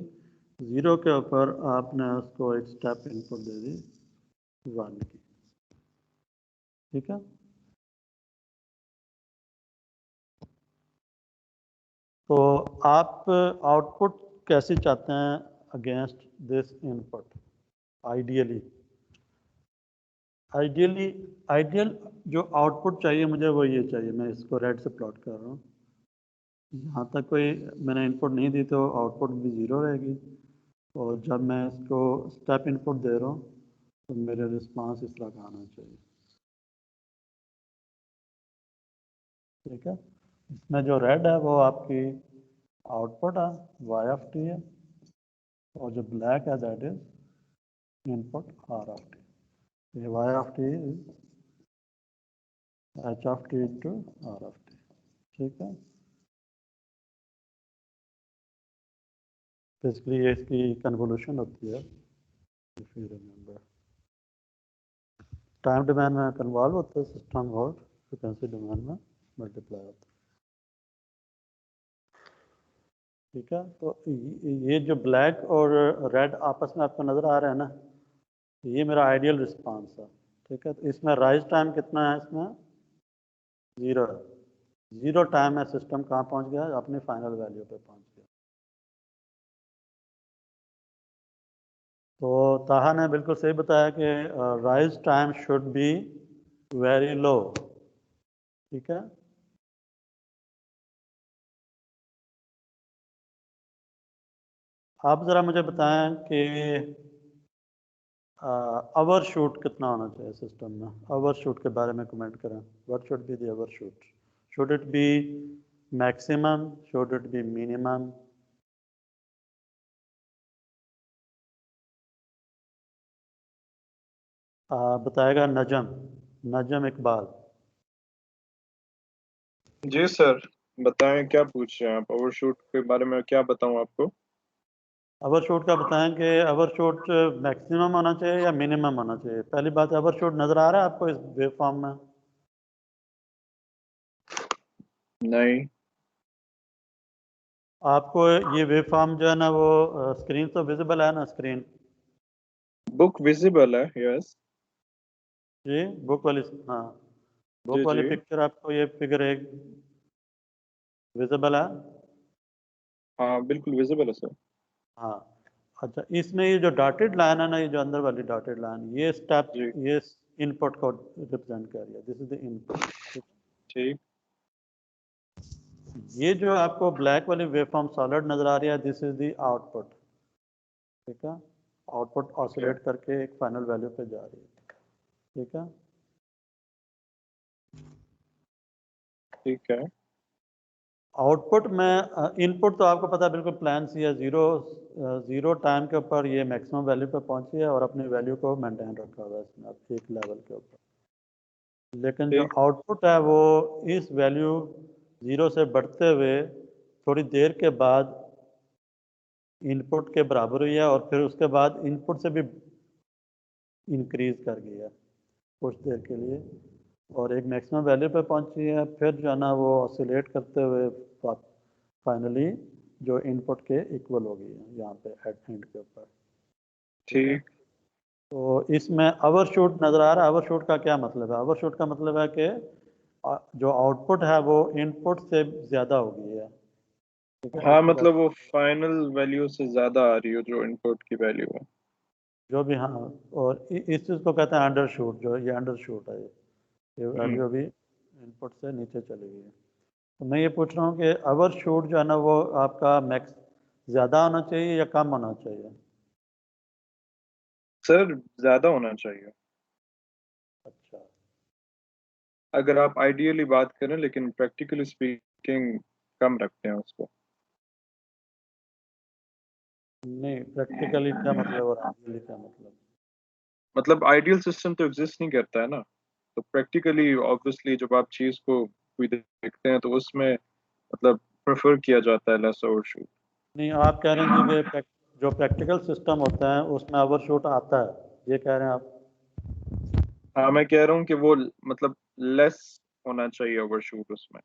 0 के ऊपर आपने उसको एक स्टेप इनपुट दे दी 1 की। ठीक है, तो आप आउटपुट कैसे चाहते हैं against this input? Ideally ideal जो आउटपुट चाहिए मुझे वो ये चाहिए, मैं इसको रेड से प्लॉट कर रहा हूँ। यहाँ तक कोई मैंने इनपुट नहीं दी तो आउटपुट भी ज़ीरो रहेगी, और जब मैं इसको स्टेप इनपुट दे रहा हूँ तो मेरा रिस्पांस इस तरह का आना चाहिए। ठीक है, इसमें जो रेड है वो आपकी आउटपुट है, वाई ऑफ टी है, और जो ब्लैक है that is input r of t. ये y of t is h of t into r of t. ठीक है, बेसिकली ये इसकी कन्वोल्यूशन होती है, if you remember. Time domain में कन्वॉल्व होता है सिस्टम, और फ्रिक्वेंसी डोमेन में मल्टीप्लाई होता है। ठीक है, तो ये जो ब्लैक और रेड आपस में आपको नज़र आ रहा है ना, ये मेरा आइडियल रिस्पांस है। ठीक है, तो इसमें राइज टाइम कितना है, इसमें 0 है। 0 टाइम में सिस्टम कहाँ पहुँच गया, अपनी फाइनल वैल्यू पे पहुँच गया। तो ताहा ने बिल्कुल सही बताया कि rise time should be very low. ठीक है, आप ज़रा मुझे बताएं कि ओवर शूट कितना होना चाहिए सिस्टम में। ओवर शूट के बारे में कमेंट करें। What should be the over shoot? Should it be maximum, should it be minimum? बताएगा नजम इकबाल। जी सर, बताएं क्या पूछ रहे हैं आप? ओवरशूट के बारे में क्या बताऊं आपको? ओवरशूट का बताएं कि ओवरशूट मैक्सिमम होना चाहिए या मिनिमम होना चाहिए। पहली बात, ओवरशूट नज़र आ रहा है आपको इस वेव फॉर्म में? नहीं। आपको ये वेव फॉर्म जो है ना, वो स्क्रीन तो विजिबल है ना, स्क्रीन? बुक विजिबल है, यस। जी, बुक वाली, हाँ, जी बुक वाली जी। पिक्चर आपको, ये फिगर एक विजिबल है? हाँ बिल्कुल विजिबल है सर। हाँ, अच्छा, इसमें ये जो डॉटेड लाइन है ना, ये जो अंदर वाली डॉटेड लाइन, ये स्टेप, जी ये इनपुट को रिप्रेजेंट कर रही है। This is the input. ठीक, ठीक। ये जो आपको ब्लैक वाली वेवफॉर्म सॉलिड नजर आ रही है, दिस इज द आउटपुट। ठीक है, आउटपुट ओके, ऑसिलेट करके एक फाइनल वैल्यू पे जा रही है। ठीक है, ठीक है। आउटपुट में इनपुट तो आपको पता है बिल्कुल प्लान सी है, जीरो टाइम के ऊपर ये मैक्सिमम वैल्यू पे पहुंची है और अपनी वैल्यू को मेंटेन रखा हुआ है इसने अब एक लेवल के ऊपर। लेकिन जो ठीक। आउटपुट है वो इस वैल्यू 0 से बढ़ते हुए थोड़ी देर के बाद इनपुट के बराबर हुई है, और फिर उसके बाद इनपुट से भी इंक्रीज कर गई है कुछ देर के लिए, और एक मैक्सिमम वैल्यू पे पहुंची है। फिर जो है ना वो ऑसिलेट करते हुए फाइनली जो इनपुट के इक्वल हो गई है यहाँ पे एट एंड के ऊपर। ठीक है, ठीक। तो इसमें ओवरशूट नज़र आ रहा है। ओवरशूट का क्या मतलब है? ओवरशूट का मतलब है कि जो आउटपुट है वो इनपुट से ज़्यादा हो गई है। ठीक है, हाँ इसको मतलब वो फाइनल वैल्यू से ज्यादा आ रही हो जो इनपुट की वैल्यू है। जो भी, हाँ, और इस चीज़ को कहते हैं अंडर शूट। जो ये अंडर शूट है, ये हम्म। वैल्यू अभी इनपुट से नीचे चली गई है। तो मैं ये पूछ रहा हूँ कि ओवर शूट जो है ना वो आपका मैक्स ज़्यादा होना चाहिए या कम होना चाहिए? सर ज्यादा होना चाहिए अच्छा, अगर आप आइडियली बात करें, लेकिन प्रैक्टिकली स्पीकिंग कम रखते हैं उसको। नहीं, प्रैक्टिकली क्या मतलब और आइडियली क्या मतलब? मतलब आइडियल सिस्टम तो एग्जिस्ट नहीं करता है ना, तो प्रैक्टिकली ऑब्वियसली जब आप चीज को कोई देखते हैं तो उसमें मतलब प्रेफर किया जाता है लेस ओवरशूट। नहीं, आप कह रहे हैं जी कि जो प्रैक्टिकल सिस्टम होता है उसमें ओवर शूट आता है, ये कह रहे हैं आप? हाँ मैं कह रहा हूँ कि वो मतलब लेस होना चाहिए ओवरशूट उसमें।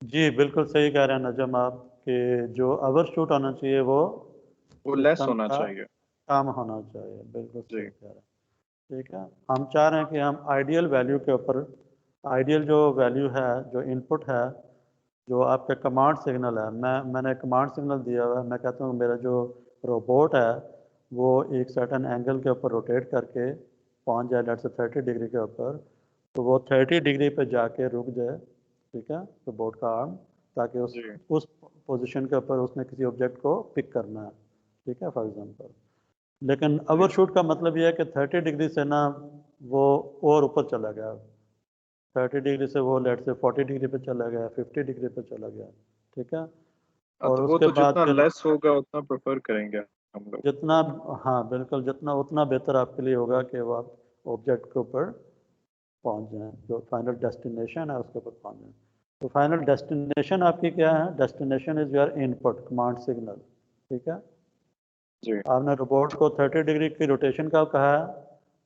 जी, बिल्कुल सही कह रहे हैं नजम आप, कि जो ओवर शूट होना चाहिए वो वो लेस सिस्टम होना का चाहिए। काम होना चाहिए। बिल्कुल जी। सही कह रहे हैं। ठीक है, हम चाह रहे हैं कि हम आइडियल वैल्यू के ऊपर, आइडियल जो वैल्यू है, जो इनपुट है, जो आपका कमांड सिग्नल है, मैंने कमांड सिग्नल दिया हुआ है। मैं कहता हूँ मेरा जो रोबोट है वो एक सर्टन एंगल के ऊपर रोटेट करके पहुँच जाए, लेट्स से 30 डिग्री के ऊपर, तो वो 30 डिग्री पे जाके रुक जाए। ठीक है, रोबोट का आर्म ताकि जी उस पोजीशन के ऊपर उसने किसी ऑब्जेक्ट को पिक करना है, ठीक है, फॉर एग्जांपल। लेकिन ओवरशूट का मतलब ये है कि 30 डिग्री से ना वो और ऊपर चला गया, 30 डिग्री से वो लेट से 40 डिग्री पे चला गया, 50 डिग्री पे चला गया, ठीक है। और तो वो उसके तो बाद जितना फिर लेस होगा उतना प्रेफर करेंगे हम लोग। जितना, हाँ बिल्कुल, जितना उतना बेहतर आपके लिए होगा कि वो आप ऑब्जेक्ट के ऊपर पहुंच जाएं, जो फाइनल डेस्टिनेशन है उसके ऊपर पहुंच जाएं। तो फाइनल डेस्टिनेशन आपकी क्या है? Destination is your input command signal, ठीक है। जी आपने रोबोट को 30 डिग्री की रोटेशन का कहा है,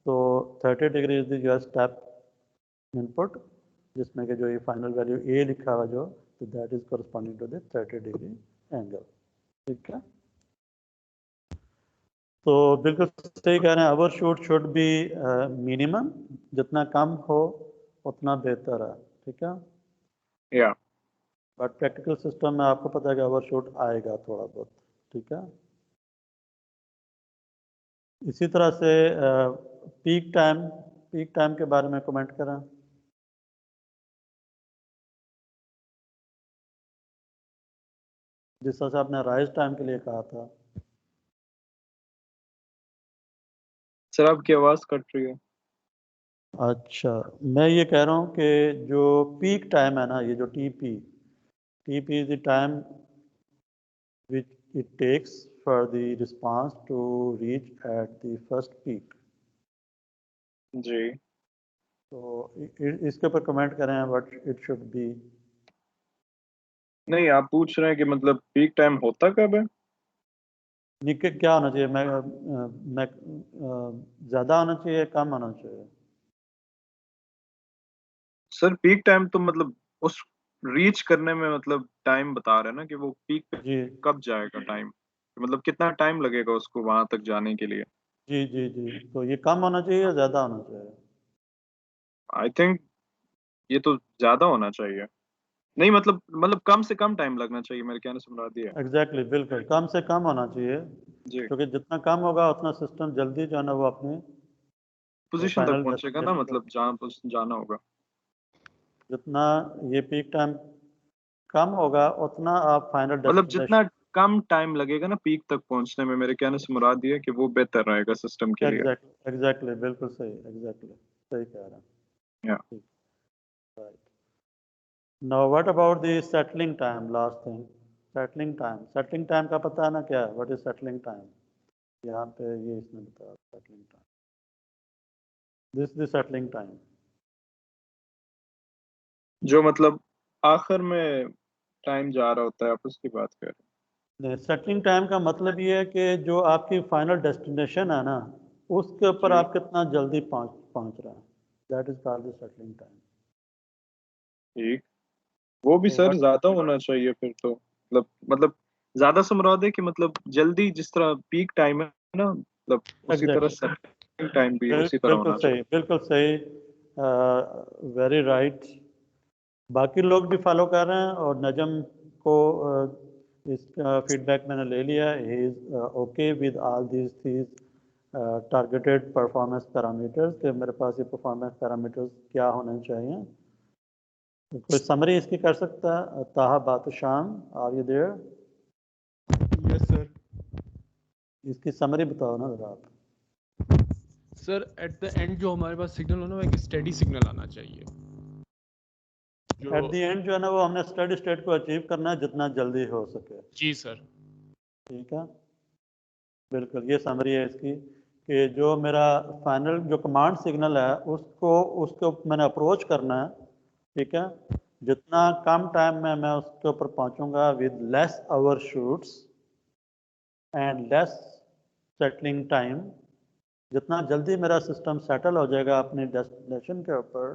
तो 30 degree is your step input, जिसमें कि जो ये फाइनल वैल्यू ए लिखा हुआ जो, तो that is corresponding to the 30 degree angle, ठीक है। तो बिल्कुल सही कह रहे हैं, overshoot should be minimum, जितना कम हो उतना बेहतर है, ठीक है। या बट प्रैक्टिकल सिस्टम में आपको पता है कि ओवर शूट आएगा थोड़ा बहुत, ठीक है। इसी तरह से पीक टाइम के बारे में कमेंट करें। जिस तरह से आपने राइज टाइम के लिए कहा था। सर आपकी आवाज़ कट रही है। अच्छा, मैं ये कह रहा हूँ कि जो पीक टाइम है ना, ये जो TP is the time which it takes for the response to reach at the first peak। जी तो इसके ऊपर कमेंट करें व्हाट इट शुड बी। नहीं, आप पूछ रहे हैं कि मतलब पीक टाइम होता कब है? क्या होना चाहिए? मैं ज़्यादा होना चाहिए, कम होना चाहिए? सर पीक टाइम तो मतलब उस रीच करने में मतलब टाइम बता रहे हैं ना कि वो पीक पे जी कब जाएगा टाइम, मतलब कितना टाइम लगेगा उसको वहां तक जाने के लिए। जी जी जी, तो ये कम होना चाहिए या ज़्यादा होना चाहिए? आई थिंक ये तो ज्यादा होना चाहिए। नहीं मतलब कम से कम टाइम लगना चाहिए, मेरे कहने से मुराद ये है। एग्जैक्टली बिल्कुल, कम से कम होना चाहिए, जी क्योंकि जितना कम होगा उतना सिस्टम जल्दी जो है ना वो अपने पोजीशन तक फाइनल पहुंचेगा ना, डेस्टिनेशन पर, मतलब जहाँ पर जाना होगा। जितना ये पीक टाइम कम होगा उतना आप फाइनल मतलब जितना डेस्टिनेशन। कम टाइम लगेगा ना पीक तक पहुंचने में, मेरे कहने से मुराद ये है कि वो बेहतर रहेगा सिस्टम के लिए। एग्जैक्टली बिल्कुल सही, एग्जैक्टली सही कह रहे हैं। या ठीक, right. Now what about the settling time? Last thing, settling time का पता है ना क्या है? What is settling time? यहाँ पे ये इसने बताया, settling time, this the settling time. जो मतलब आखिर में टाइम जा रहा होता है, आप उसकी बात कर रहे सेटलिंग टाइम का मतलब ये है कि जो आपकी फाइनल डेस्टिनेशन है ना, उसके ऊपर हैं। जी आप कितना जल्दी पहुंच पहुंच रहे हैं, that is called the settling time. ठीक, वो भी तो सर व्हाट, ज्यादा होना चाहिए फिर तो, मतलब ज्यादा से मुराद है कि मतलब जल्दी, जिस तरह पीक टाइम है ना, मतलब उसी तरह एग्जैक्टली, सेटिंग टाइम भी उसी तरह बिल्कुल होना सही, चाहिए। बिल्कुल सही, वेरी राइट। बाकी लोग भी फॉलो कर रहे हैं, और नजम को इसका फीडबैक मैंने ले लिया, he is okay with all these targeted performance parameters, कि मेरे पास ये परफॉर्मेंस पैरामीटर्स क्या होने चाहिए। तो कोई समरी इसकी कर सकता है? ताहा बातशाम, are you there? Yes sir. इसकी समरी बताओ ना जरा आप। सर एट द एंड जो हमारे पास सिग्नल हो ना, वो एक स्टेडी सिग्नल आना चाहिए जो। एट द एंड जो है ना, वो हमने स्टडी स्टेट को अचीव करना है जितना जल्दी हो सके, जी सर। ठीक है। बिल्कुल ये समरी है इसकी, कि जो मेरा फाइनल जो कमांड सिग्नल है उसको मैंने अप्रोच करना है, ठीक है। जितना कम टाइम में मैं उसके ऊपर पहुंचूंगा with less overshoots and less settling time, जितना जल्दी मेरा सिस्टम सेटल हो जाएगा अपने डेस्टिनेशन के ऊपर,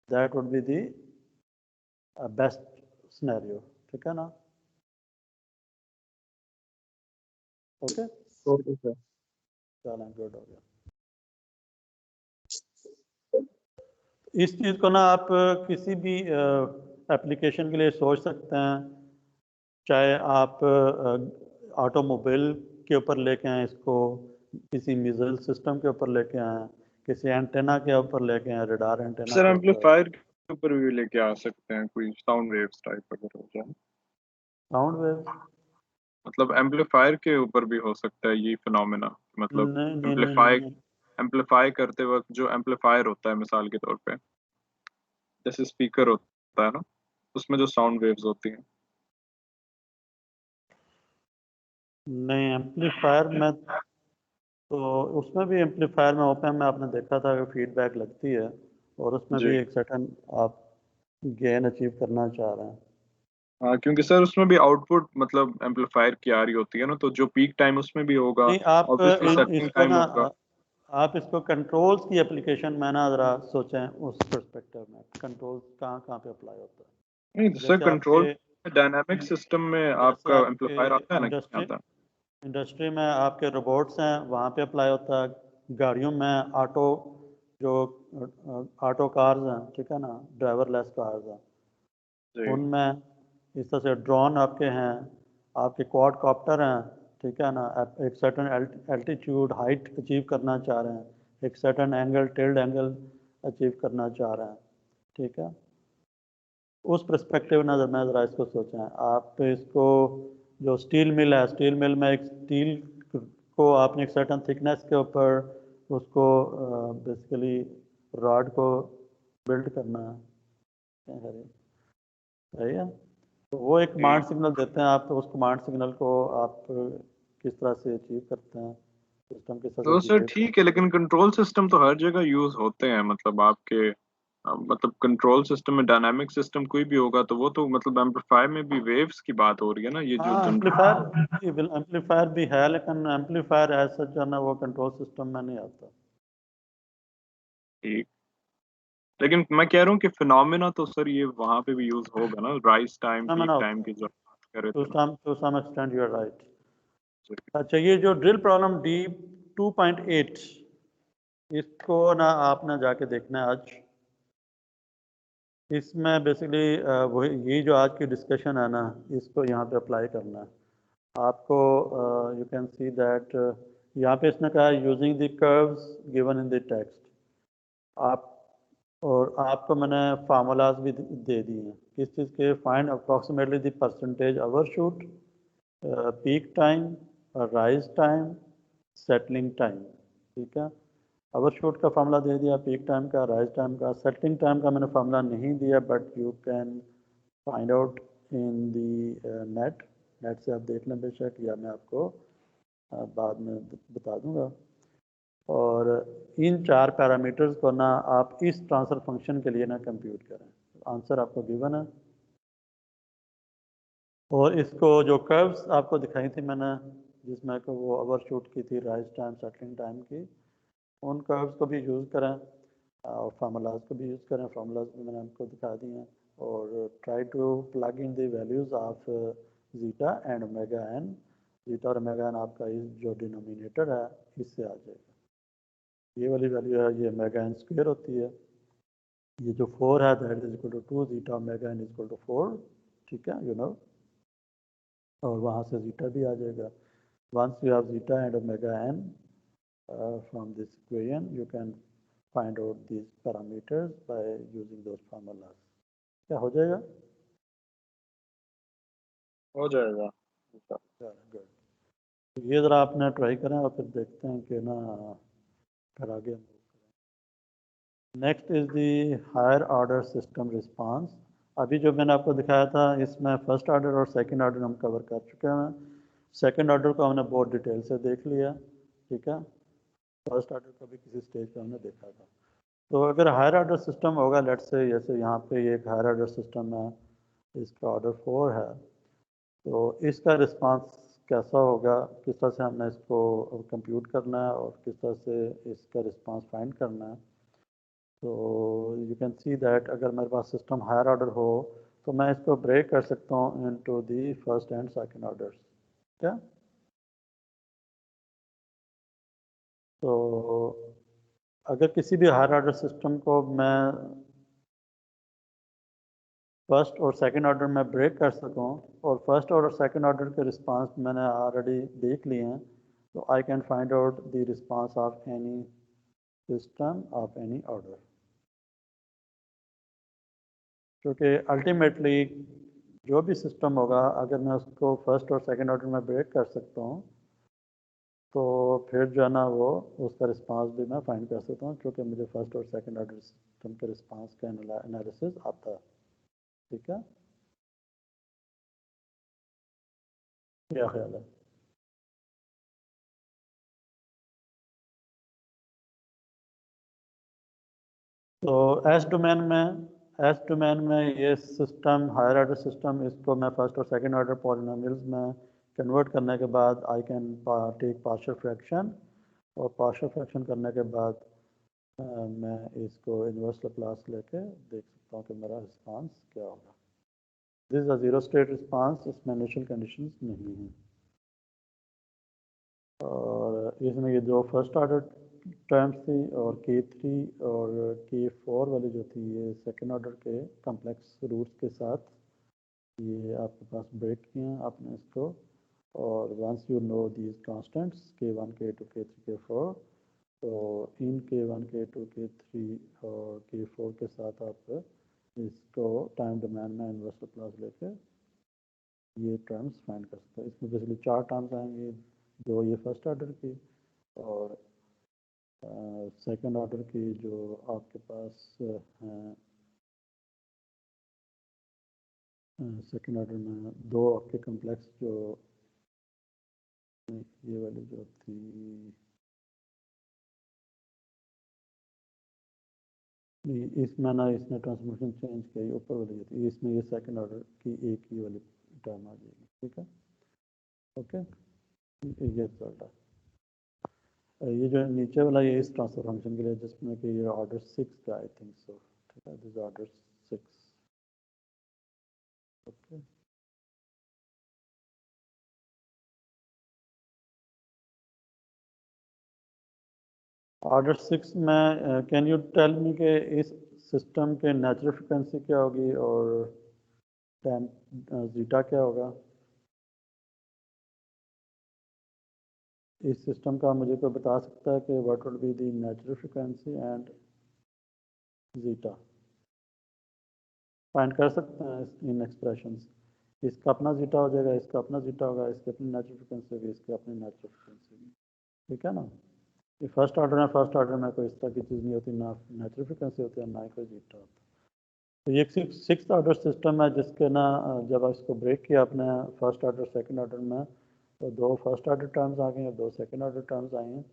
that would be the best scenario, ठीक है ना। Okay, okay sir. चलें, गुड हो गया। इस चीज़ को ना आप किसी भी एप्लीकेशन के लिए सोच सकते हैं, चाहे आप ऑटोमोबाइल के ऊपर लेके आएँ इसको, किसी मिसाइल सिस्टम के ऊपर लेके आएँ, किसी एंटेना के ऊपर लेके आएँ, रडार एंटेना सर के ऊपर। एम्पलीफायर ऊपर भी लेके आ सकते हैं, कोई साउंड वेव्स टाइप अगर हो जाए। Sound wave? मतलब एम्पलीफायर के ऊपर भी हो सकता है ये फिनोमेना, मतलब नहीं नहीं नहीं नहीं एम्पलीफाई नहीं। एम्पलीफाई करते वक्त जो एम्पलीफायर होता है मिसाल के तौर पे, जैसे स्पीकर होता है ना, उसमें जो साउंड वेव्स होती हैं। नहीं एम्पलीफायर में तो, उसमें भी एम्पलीफायर में ओपन में आपने देखा था कि फीडबैक लगती है और उसमें भी जी एक सर्टन आप गेन अचीव करना चाह रहे हैं। हाँ, क्योंकि सर उसमें भी आउटपुट मतलब एम्पलीफायर की आ रही होती है ना, तो जो पीक टाइम उसमें भी होगा, नहीं आप ऑब्वियसली सेटिंग इसको टाइम ना होगा। आप इसको कंट्रोल्स की एप्लीकेशन में ना ज़रा सोचें, उस पर्सपेक्टिव में कंट्रोल्स कहाँ कहाँ पे अप्लाई होता नहीं है। सर, जैसे कंट्रोल आपके डायनामिक सिस्टम में जैसे आपका आपके एम्पलीफायर आता है ना, नहीं इंडस्ट्री आता? इंडस्ट्री में आपके रोबोट्स हैं, वहाँ पे अप्लाई होता है। गाड़ियों में ऑटो, जो ऑटो कार्स हैं, ठीक है ना, ड्राइवरलेस कार्स हैं, जी उनमें इस तरह से ड्रोन आपके हैं, आपके क्वाड कॉप्टर हैं, ठीक है ना, आप एक सर्टन एल्टीट्यूड हाइट अचीव करना चाह रहे हैं, एक certain angle tilde angle achieve करना चाह रहे हैं, ठीक है। उस पर्सपेक्टिव नज़र में ज़रा इसको सोचें आप। इसको जो स्टील मिल है, स्टील मिल में एक स्टील को आपने एक सर्टन थिकनेस के ऊपर उसको बेसिकली रॉड को बिल्ड करना है, क्या करें, सही है। तो वो एक जी। कमांड सिग्नल देते हैं आप, तो उस कमांड सिग्नल को आप किस तरह से अचीव करते हैं, सिस्टम किस तरह से तो सर एग्जीक्यूट ठीक है, करते हैं। लेकिन कंट्रोल सिस्टम तो हर जगह यूज होते हैं, मतलब आपके मतलब कंट्रोल सिस्टम में डायनामिक सिस्टम कोई भी होगा तो वो तो मतलब एम्पलीफायर में भी वेव्स की बात हो रही है ना, ये जो हाँ जनरेट। एम्पलीफायर भी है, लेकिन एम्पलीफायर ऐसा जो है ना वो कंट्रोल सिस्टम में नहीं आता। ठीक, लेकिन मैं कह रहा हूँ कि फिनोमेना तो सर ये वहां पे भी यूज होगा ना, राइज टाइम ना पीक मना टाइम होता है, की जो बात कर रहे थे ना। To some extent you are right. अच्छा, ये जो ड्रिल प्रॉब्लम डी 2.8, इसको ना आपने जाके देखना है आज। इसमें बेसिकली वही ये जो आज की डिस्कशन है ना, इसको यहाँ पे अप्लाई करना है आपको। यू कैन सी दैट यहाँ पे इसने कहा using the curves given in the text. आप और आपको मैंने फार्मूलाज भी दे दिए हैं किस चीज़ के, find approximately the percentage overshoot, peak time, rise time, settling time, ठीक है। ओवरशूट का फार्मूला दे दिया, पीक टाइम का, राइज टाइम का, सेटलिंग टाइम का मैंने फार्मूला नहीं दिया, but you can find out in the net. Net से आप देख लें बेशक, या मैं आपको बाद में बता दूंगा। और इन चार पैरामीटर्स को ना आप इस ट्रांसफर फंक्शन के लिए ना कंप्यूट करें। आंसर आपको गिवन है, और इसको जो कर्व्स आपको दिखाई थी मैंने, जिसमें को वो ओवरशूट की थी, राइज टाइम, सेटलिंग टाइम की, उन कर्व्स को भी यूज़ करें और फार्मूलाज को भी यूज़ करें। फार्मूलाज भी मैंने आपको दिखा दिए हैं। और try to plug in the values of zeta and omega n. Zeta और ओमेगा एन आपका इस जो डिनोमिनेटर है इससे आ जाएगा। ये वाली वैल्यू है, ये ओमेगा एन स्क्वायर होती है। ये जो 4 है that is equal to 2 zeta omega n is equal to 4, ठीक है, यू नो। और वहाँ से जीटा भी आ जाएगा। Once you have zeta and omega n from this equation, you can find out these parameters by using those formulas. क्या हो जाएगा? हो जाएगा। गुड। तो ये ज़रा आपने ट्राई करें और फिर देखते हैं कि ना फिर आगे हम। Next is the higher order system response. अभी जो मैंने आपको दिखाया था इसमें फर्स्ट ऑर्डर और सेकंड ऑर्डर हम कवर कर चुके हैं। सेकंड ऑर्डर को हमने बहुत डिटेल से देख लिया, ठीक है। फर्स्ट ऑर्डर को भी किसी स्टेज पे हमने देखा था। तो अगर हायर ऑर्डर सिस्टम होगा, लेट्स से जैसे यहाँ पे ये एक हायर ऑर्डर सिस्टम है, इसका ऑर्डर 4 है, तो इसका रिस्पांस कैसा होगा, किस तरह से हमने इसको कंप्यूट करना है और किस तरह से इसका रिस्पांस फाइंड करना है। तो यू कैन सी दैट अगर मेरे पास सिस्टम हायर ऑर्डर हो तो मैं इसको ब्रेक कर सकता हूँ into the first and second orders, क्या। तो अगर किसी भी हायर ऑर्डर सिस्टम को मैं फर्स्ट और सेकंड ऑर्डर में ब्रेक कर सकूं, और फर्स्ट और सेकंड ऑर्डर के रिस्पांस मैंने ऑलरेडी देख लिए हैं, तो आई can find out the response of any system of any order. क्योंकि अल्टीमेटली जो भी सिस्टम होगा अगर मैं उसको फर्स्ट और सेकंड ऑर्डर में ब्रेक कर सकता हूँ तो फिर जो है ना वो उसका रिस्पांस भी मैं फाइंड कर सकता हूँ, क्योंकि मुझे फर्स्ट और सेकंड ऑर्डर सिस्टम के रिस्पांस का एनालिसिस आता है। ठीक है, क्या ख्याल है? तो एस डोमेन में ये सिस्टम हायर ऑर्डर सिस्टम, इसको मैं फर्स्ट और सेकंड ऑर्डर पॉलिनोमियल्स में कन्वर्ट करने के बाद I can take partial fraction, और पार्शियल फ्रैक्शन करने के बाद मैं इसको इन्वर्स लैप्लास लेके देख सकता हूँ कि मेरा रिस्पांस क्या होगा। This is a zero state response, इसमें इनिशियल कंडीशंस नहीं है। और इसमें ये जो फर्स्ट ऑर्डर टर्म्स थी और K3 और K4 वाली जो थी ये सेकंड ऑर्डर के कॉम्प्लेक्स रूट्स के साथ ये आपके पास ब्रेक किए हैं आपने इसको। और once you know these constants K1 K2 K3 K4, तो इन K1 K2 K3 और K4 के साथ आप इसको टाइम डोमेन में इन्वर्स लैप्लास लेके ये टर्म्स फाइंड कर सकते हैं। इसमें बेसिकली 4 टर्म्स आएंगे, जो ये फर्स्ट ऑर्डर की और सेकंड ऑर्डर की जो आपके पास हैं। सेकंड ऑर्डर में दो आपके कॉम्प्लेक्स जो ये वाली जो थी इसमें ना इसने ट्रांसफॉर्मेशन चेंज किया, ऊपर वाली जो थी इसमें ये सेकंड ऑर्डर की एक ही वाली टर्म आ जाएगी। ठीक है, ओके, ये रिजल्ट है। ये जो नीचे वाला ये इस ट्रांसफर फंक्शन के लिए जिसमें कि ये ऑर्डर 6 का आई थिंक सो। ठीक है, दिस ऑर्डर 6। ओके, ऑर्डर 6 में कैन यू टेल मी कि इस सिस्टम के नेचुरल फ्रिक्वेंसी क्या होगी और टेन जीटा क्या होगा? इस सिस्टम का मुझे कोई बता सकता है कि what would be the natural frequency and zeta? Find कर सकते हैं इन एक्सप्रेशंस। इसका अपना जीटा हो जाएगा, इसका अपना जीटा होगा, इसकी अपनी नेचुरल फ्रिक्वेंसी होगी, इसकी अपनी नेचुरल फ्रिक्वेंसी होगी। ठीक है ना? ये फर्स्ट ऑर्डर में कोई इस तरह की चीज़ नहीं होती, ना नेचुरल फ्रिक्वेंसी होती है ना ही कोई जीटा होता। तो ये सिक्स ऑर्डर सिस्टम है जिसके ना जब इसको ब्रेक किया आपने फर्स्ट ऑर्डर सेकंड ऑर्डर में, तो दो फर्स्ट ऑर्डर टर्म्स आ गए हैं, दो सेकंड ऑर्डर टर्म्स आए हैं।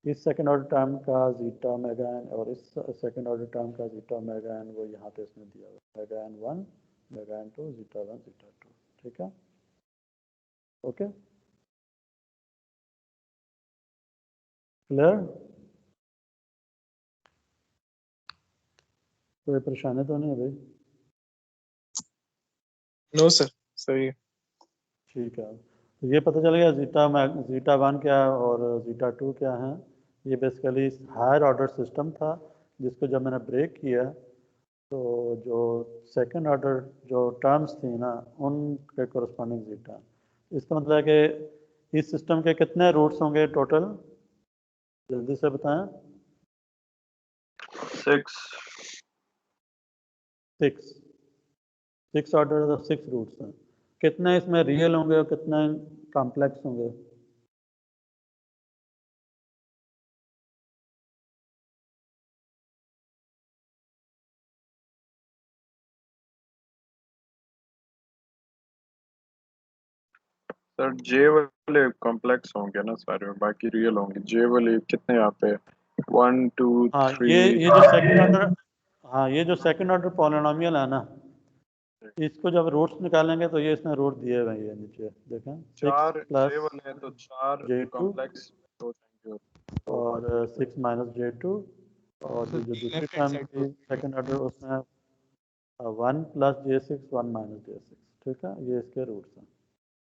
इस सेकंड ऑर्डर टर्म का जीटा ओमेगा एन और इस सेकंड ऑर्डर टर्म का जीटा ओमेगा एन वो यहाँ पे इसने दिया हुआ, omega n 1 omega n 2 zeta 1 zeta 2। ठीक है, ओके, क्लियर? कोई परेशानी तो नहीं है भाई? नो सर, सही है। ठीक है, तो ये पता चल गया जीटा 1 क्या है और जीटा 2 क्या है। ये बेसिकली हायर ऑर्डर सिस्टम था जिसको जब मैंने ब्रेक किया तो जो सेकंड ऑर्डर जो टर्म्स थी ना उनके कोरस्पॉन्डिंग जीटा। इसका मतलब है कि इस सिस्टम के कितने रूट्स होंगे टोटल, जल्दी से बताएं? 6। 6 ऑर्डर ऑफ 6 रूट्स हैं। कितने इसमें रियल होंगे और कितने कॉम्प्लेक्स होंगे? सर जे वाले कॉम्प्लेक्स होंगे ना सारे, बाकी रियल होंगे। जे वाले कितने यहाँ पे 1 2 हाँ 3। ये जो सेकंड ऑर्डर, हाँ ये जो सेकंड ऑर्डर पॉलिनोमियल है ना, इसको जब रूट्स निकालेंगे तो ये इसमें रूट दिए हुए हैं, ये नीचे देखें 6 4 प्लस जे वाले हैं तो 4 J2 कॉम्प्लेक्स हो जाएंगे। और 6 माइनस J2, और ये जो दूसरी टर्म थी सेकंड ऑर्डर उसमें 1 प्लस J6 1 माइनस J6। ठीक है, ये इसके रूट्स हैं।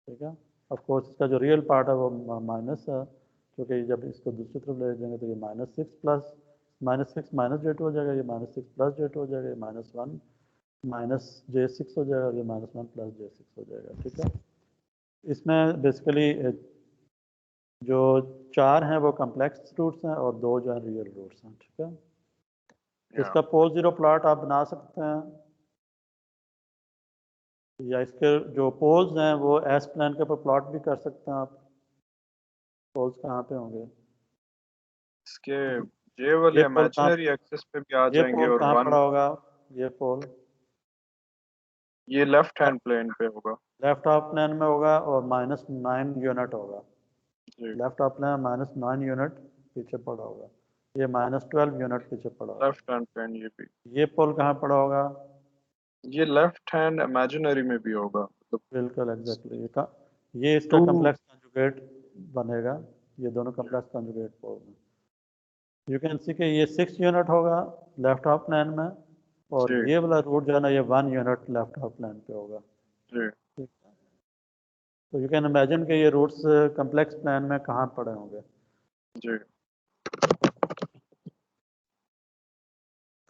ठीक है, ऑफ कोर्स इसका जो रियल पार्ट है वो माइनस है, क्योंकि जब इसको दूसरी तरफ ले जाएंगे तो ये -6 माइनस J2 हो जाएगा, ये -6 प्लस J2 हो जाएगा, ये -1 माइनस J6 हो जाएगा, ये -1 प्लस J6 हो जाएगा। ठीक है, इसमें बेसिकली जो 4 हैं वो कॉम्प्लेक्स रूट्स हैं और 2 जो है रियल रूट्स हैं। ठीक है, इसका पोल जीरो प्लॉट आप बना सकते हैं। या इसके जो पोल्स हैं वो एस प्लेन के ऊपर प्लॉट भी कर सकते हैं आप। पोल्स कहाँ पे होंगे? इसके ये वाले ये पोल कहाँ इमेजिनरी एक्सिस पे भी आ ये जाएंगे पोल और कहाँ वन पड़ा होगा? ये पोल ये लेफ्ट हैंड प्लेन पे होगा। लेफ्ट ऑफ प्लेन में होगा और -9 यूनिट होगा। जी लेफ्ट ऑफ प्लेन -9 यूनिट पीछे पड़ा होगा। ये -12 यूनिट पीछे पड़ा होगा। लेफ्ट हैंड प्लेन ये भी, ये पोल कहाँ पड़ा होगा? ये लेफ्ट हैंड इमेजिनरी में भी होगा, मतलब बिल्कुल एग्जैक्टली। ये इसका 2। कम्प्लेक्स कंजुगेट बनेगा। ये दोनों कम्प्लेक्स कंजुगेट पोल में यू कैन सी कि ये 6 यूनिट होगा लेफ्ट ऑफ प्लेन में, और जी ये वाला रूट जो है ना ये 1 यूनिट लेफ्ट ऑफ प्लेन पे होगा। जी ठीक है, तो यू कैन इमेजिन कि ये रूट्स कम्प्लेक्स प्लेन में कहाँ पड़े होंगे। जी।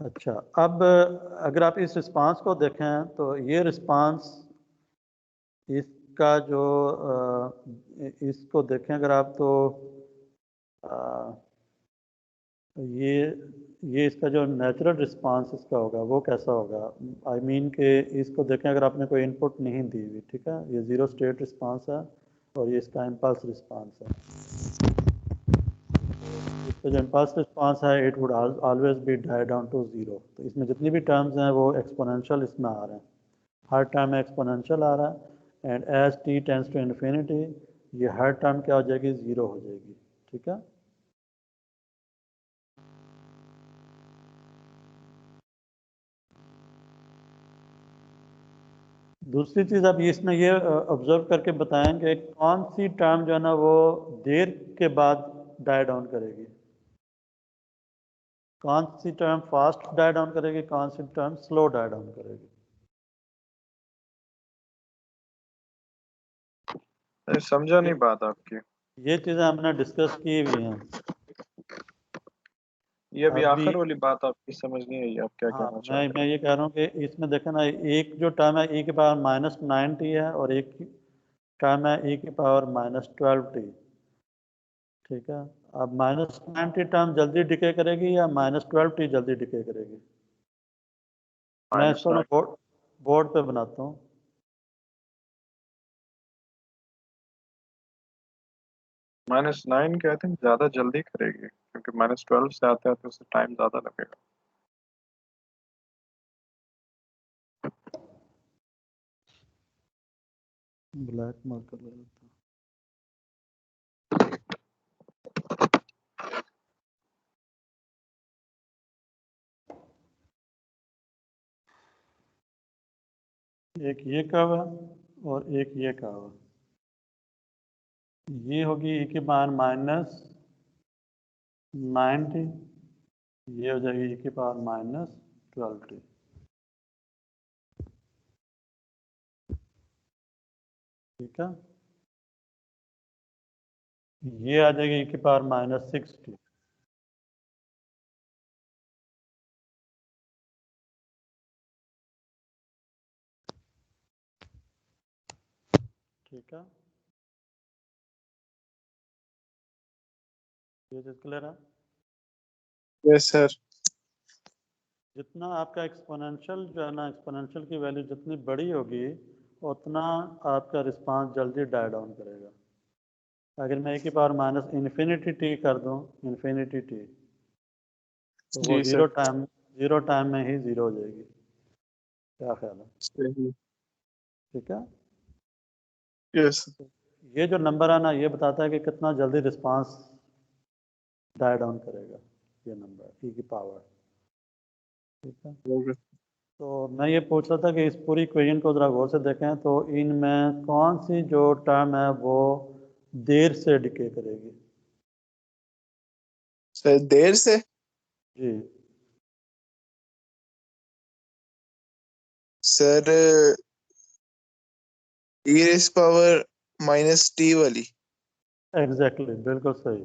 अच्छा, अब अगर आप इस रिस्पांस को देखें तो ये रिस्पांस इसका जो इसको देखें अगर आप तो ये इसका जो नेचुरल रिस्पांस इसका होगा वो कैसा होगा? आई मीन कि इसको देखें अगर आपने कोई इनपुट नहीं दी हुई, ठीक है, ये ज़ीरो स्टेट रिस्पांस है और ये इसका इम्पल्स रिस्पांस है। इसका जो इम्पल्स रिस्पांस है it would always be die down to zero. तो इसमें जितनी भी टर्म्स हैं वो एक्सपोनेंशियल इसमें आ रहे हैं, हर टर्म में एक्सपोनेंशियल आ रहा है। And as t tends to infinity ये हर टर्म क्या हो जाएगी? ज़ीरो हो जाएगी। ठीक है, दूसरी चीज़ आप इसमें ये ऑब्जर्व करके बताएंगे कौन सी टर्म जो है ना वो देर के बाद डाई डाउन करेगी, कौन सी टर्म फास्ट डाई डाउन करेगी, कौन सी टर्म स्लो डाई डाउन करेगी। समझा नहीं बात आपकी। ये चीज़ें हमने डिस्कस की हुई हैं ये अभी अभी। आखिर वाली बात आपकी समझ नहीं आई, आप क्या हाँ, कहना मैं चाहते मैं ये कह रहा हूँ कि इसमें देखें ना, एक जो टर्म है e⁻⁻ -9t है और एक टर्म है e⁻−12t। ठीक है, अब -9t टर्म जल्दी डिके करेगी या -12t जल्दी डिके करेगी? मैं इसको ना -9 बोर्ड पे बनाता हूँ। -9 कहते हैं ज़्यादा जल्दी करेगी, क्योंकि -12 से आते हैं तो उससे टाइम ज़्यादा लगेगा। ब्लैक मार्कर ले लेता हूँ। एक ये कर्व है और एक ये कर्व है। ये होगी e⁻⁻9t, ये हो जाएगी e⁻−12t। ठीक है, ये आ जाएगी e⁻−6t। ठीक है, ये चीज़ क्लियर है? Yes sir. जितना आपका एक्सपोनेंशियल जो है ना, एक्सपोनेंशियल की वैल्यू जितनी बड़ी होगी उतना आपका रिस्पांस जल्दी डाई डाउन करेगा। अगर मैं e⁻−∞t कर दूं, इन्फिनिटी टी, तो वो जी सर। ज़ीरो टाइम में ही ज़ीरो हो जाएगी। क्या ख्याल है? सही। ठीक है, यस। ये जो नंबर है ना ये बताता है कि कितना जल्दी रिस्पांस डाई डाउन करेगा ये नंबर की पावर। ठीक है, ओके। तो मैं ये पूछ रहा था कि इस पूरी इक्वेशन को ज़रा गौर से देखें तो इनमें कौन सी जो टर्म है वो देर से डिके करेगी? सर देर से? जी, सर e⁻−t वाली। एग्जैक्टली बिल्कुल सही।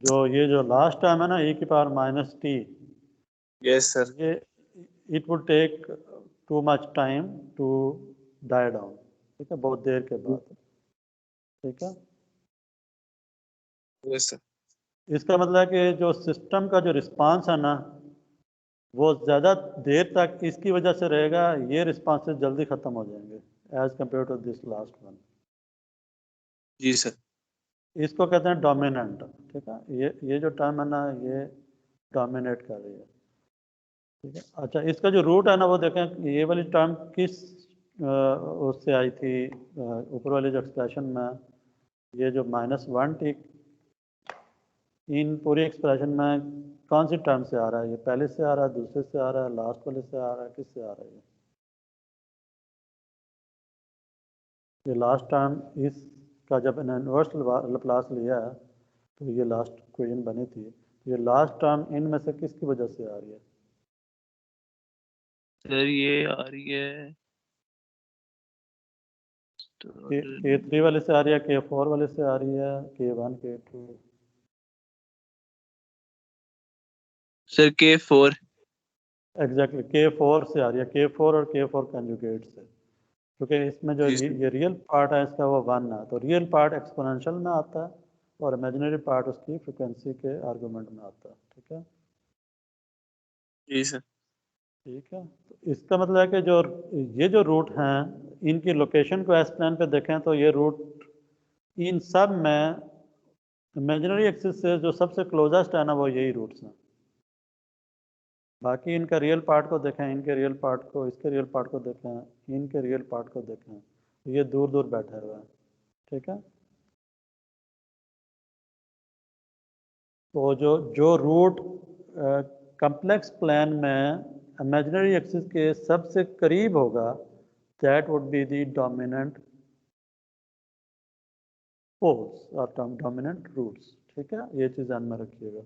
जो ये जो लास्ट टर्म है ना e⁻−t, यस सर। ये it would take too much time to die down. ठीक है, बहुत देर के बाद। ठीक है, यस सर। इसका मतलब है कि जो सिस्टम का जो रिस्पांस है ना वो ज़्यादा देर तक इसकी वजह से रहेगा, ये रिस्पांसेस जल्दी ख़त्म हो जाएंगे। As compare to this last one. जी सर। इसको कहते हैं डोमिनेंट, ठीक है। ये जो टर्म है ना, ये डोमिनेट कर रही है, ठीक है। अच्छा, इसका जो रूट है ना, वो देखें ये वाली टर्म किस उससे आई थी, ऊपर वाले जो एक्सप्रेशन में, ये जो -1 थी, इन पूरी एक्सप्रेशन में कौन सी टर्म से आ रहा है? ये पहले से आ रहा है, दूसरे से आ रहा है, लास्ट वाले से आ रहा है, किससे आ रहा है? ये लास्ट टर्म इसका जब इन्वर्स लैप्लास लिया है तो ये लास्ट इक्वेशन बनी थी, ये लास्ट टर्म इनमें से किसकी वजह से आ रही है? सर ये आ रही है K3 वाले से आ रही है, K4 वाले से आ रही है, K1 K2? Sir K4। Exactly, K4 से आ रही है, K4 और K4 कंजुगेट से, क्योंकि इसमें जो जी सर। ये रियल पार्ट है इसका वो 1 है, तो रियल पार्ट एक्सपोनेंशियल में आता है और इमेजिनरी पार्ट उसकी फ्रिक्वेंसी के आर्गूमेंट में आता है, ठीक है। जी सर। ठीक है, तो इसका मतलब है कि जो ये जो रूट हैं, इनकी लोकेशन को एस प्लेन पे देखें तो ये रूट इन सब में इमेजिनरी एक्सिस से जो सबसे क्लोजेस्ट है ना, वो यही रूट्स हैं। बाकी इनका रियल पार्ट को देखें, इनके रियल पार्ट को, इसके रियल पार्ट को देखें, इनके रियल पार्ट को देखें, तो ये दूर दूर बैठे हुए हैं, ठीक है। तो जो जो रूट कम्प्लेक्स प्लान में इमेजिनरी एक्सिस के सबसे करीब होगा, that would be the dominant poles और डोमिनेंट रूट्स, ठीक है। ये चीज़ ध्यान में रखिएगा।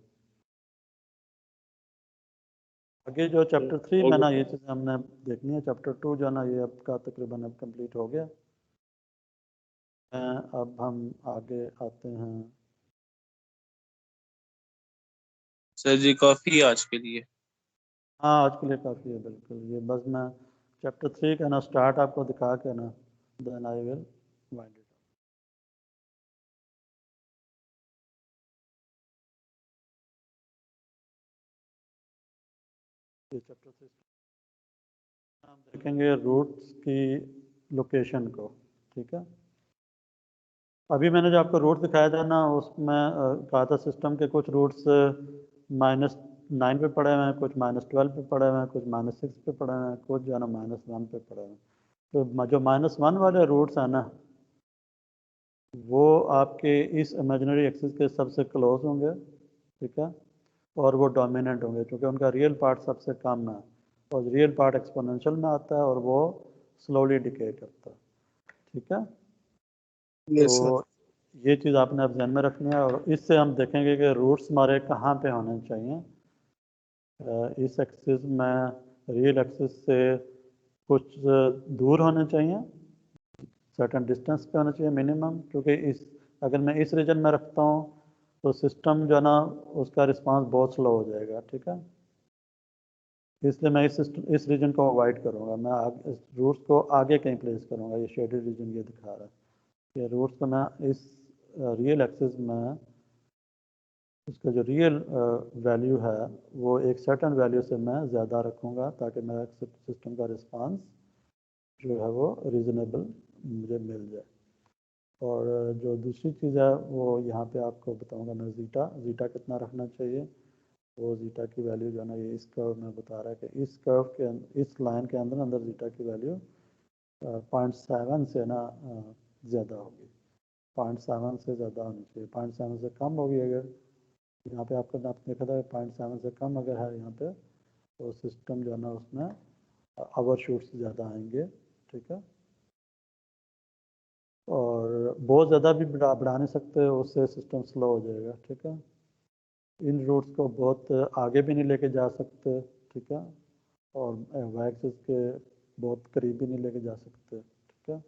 आगे जो चैप्टर 3 में ना ये चीज़ हमने देखनी है, चैप्टर 2 जो है ना, ये आपका तकरीबन अब कंप्लीट हो गया। अब हम आगे आते हैं। सर जी काफी आज के लिए। हाँ, आज के लिए काफ़ी है, बिल्कुल। ये बस मैं चैप्टर 3 का ना स्टार्ट आपको दिखा के ना, then I will wind it. ये चैप्टर 3 हम देखेंगे रूट्स की लोकेशन को, ठीक है। अभी मैंने जो आपको रूट दिखाया था ना, उसमें कहा था सिस्टम के कुछ रूट्स -9 पे पड़े हुए हैं, कुछ -12 पे पड़े हुए हैं, कुछ -6 पे पड़े हुए हैं, कुछ जो है ना -1 पे पड़े हुए हैं। तो जो -1 वाले रूट्स हैं ना, वो आपके इस इमेजिनरी एक्सिस के सबसे क्लोज होंगे, ठीक है। और वो डोमिनेंट होंगे क्योंकि उनका रियल पार्ट सबसे कम है, और रियल पार्ट एक्सपोनेंशियल में आता है और वो स्लोली डिके करता है, ठीक है। Yes sir. तो ये चीज़ आपने अब ध्यान में रखनी है, और इससे हम देखेंगे कि रूट्स हमारे कहाँ पे होने चाहिए। इस एक्सिस में रियल एक्सिस से कुछ दूर होने चाहिए, सर्टेन डिस्टेंस पे होना चाहिए मिनिमम, क्योंकि इस अगर मैं इस रीजन में रखता हूँ तो सिस्टम जो है ना, उसका रिस्पांस बहुत स्लो हो जाएगा, ठीक है। इसलिए मैं इस रीजन को अवॉइड करूँगा, मैं इस रूट्स को आगे कहीं प्लेस करूँगा। ये शेडेड रीजन ये दिखा रहा है, ये रूट्स को मैं इस रियल एक्सिस में उसका जो रियल वैल्यू है वो एक सर्टेन वैल्यू से मैं ज़्यादा रखूँगा, ताकि मेरा सिस्टम का रिस्पांस जो है वो रीज़नेबल मुझे मिल जाए। और जो दूसरी चीज़ है वो यहाँ पे आपको बताऊँगा मैं, ज़ीटा कितना रखना चाहिए। वो ज़ीटा की वैल्यू जो है ना, ये इस कर्व में बता रहा है कि इस कर्व के इस लाइन के अंदर ज़ीटा की वैल्यू 0.7 से ना ज़्यादा होगी, 0.7 से ज़्यादा होनी चाहिए। 0.7 से कम होगी अगर, यहाँ पे आपने देखा था 0.7 से कम अगर है यहाँ पे, तो सिस्टम जो है ना उसमें ओवर शूट्स ज़्यादा आएंगे, ठीक है। और बहुत ज़्यादा भी बढ़ा नहीं सकते, उससे सिस्टम स्लो हो जाएगा, ठीक है। इन रूट्स को बहुत आगे भी नहीं लेके जा सकते, ठीक है, और वाई एक्सिस के बहुत करीब भी नहीं लेके जा सकते, ठीक है।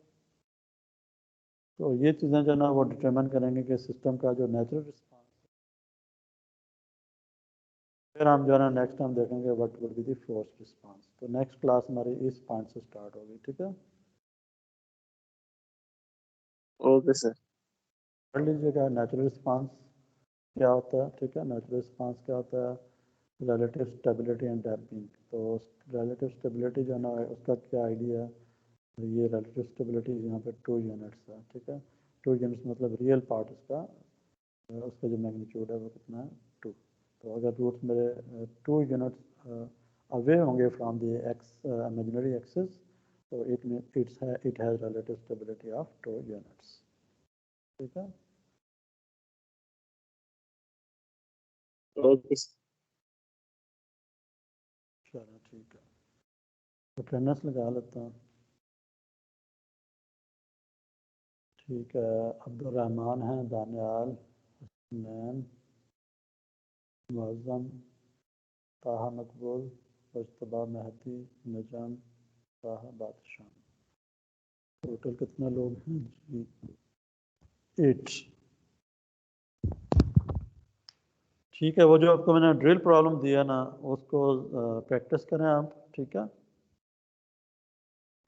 तो ये चीज़ें जो है ना वो डिटरमिन करेंगे कि सिस्टम का जो नेचुरल रिस्पांस। फिर हम जो है ना नेक्स्ट हम देखेंगे what would be the force response. तो नेक्स्ट क्लास हमारी इस पॉइंट से स्टार्ट होगी, ठीक है। Okay sir. पढ़ लीजिएगा नेचुरल रिस्पांस क्या होता है, ठीक है। नेचुरल रिस्पांस क्या होता है, रिलेटिव स्टेबिलिटी एंड डैम्पिंग। तो रिलेटिव स्टेबिलिटी जो है ना उसका क्या आइडिया है, ये रिलेटिव स्टेबिलिटी यहाँ पे 2 यूनिट्स है, ठीक है। 2 यूनिट्स मतलब रियल पार्ट उसका जो मैग्नीट्यूड है वो कितना है 2। तो अगर रूट्स मेरे 2 यूनिट्स अवे होंगे from the x imaginary axis, तो it has relative stability of 2 units, ठीक है। Okay sir. चलो ठीक है, तो अटेंडेंस लगा लेता हूँ। ठीक है, अब्दुलरहमान हैं, दानियाल, हसनैन, मुअज़्ज़म, ताहा मकबूल, मुज्तबा महदी, नजम, ताहा बादशाह। टोटल कितने लोग हैं जी? 8। ठीक है, वो जो आपको मैंने ड्रिल प्रॉब्लम दिया ना उसको प्रैक्टिस करें आप, ठीक है।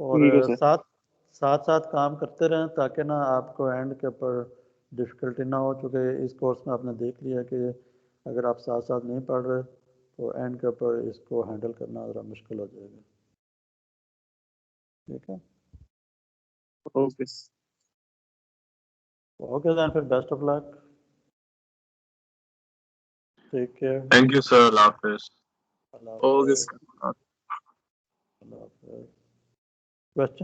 और ठीक है सर। साथ साथ साथ काम करते रहें ताकि ना आपको एंड के ऊपर डिफ़िकल्टी ना हो, चूँकि इस कोर्स में आपने देख लिया कि अगर आप साथ साथ नहीं पढ़ रहे तो एंड के ऊपर इसको हैंडल करना ज़रा मुश्किल हो जाएगा, ठीक है। Okay sir. ओके देन, फिर best of luck, take care, thank you sir, अल्लाह हाफिज। अल्लाह ओके हाफ़िज़, सर। अल्लाह हाफ़िज़। क्वेश्चन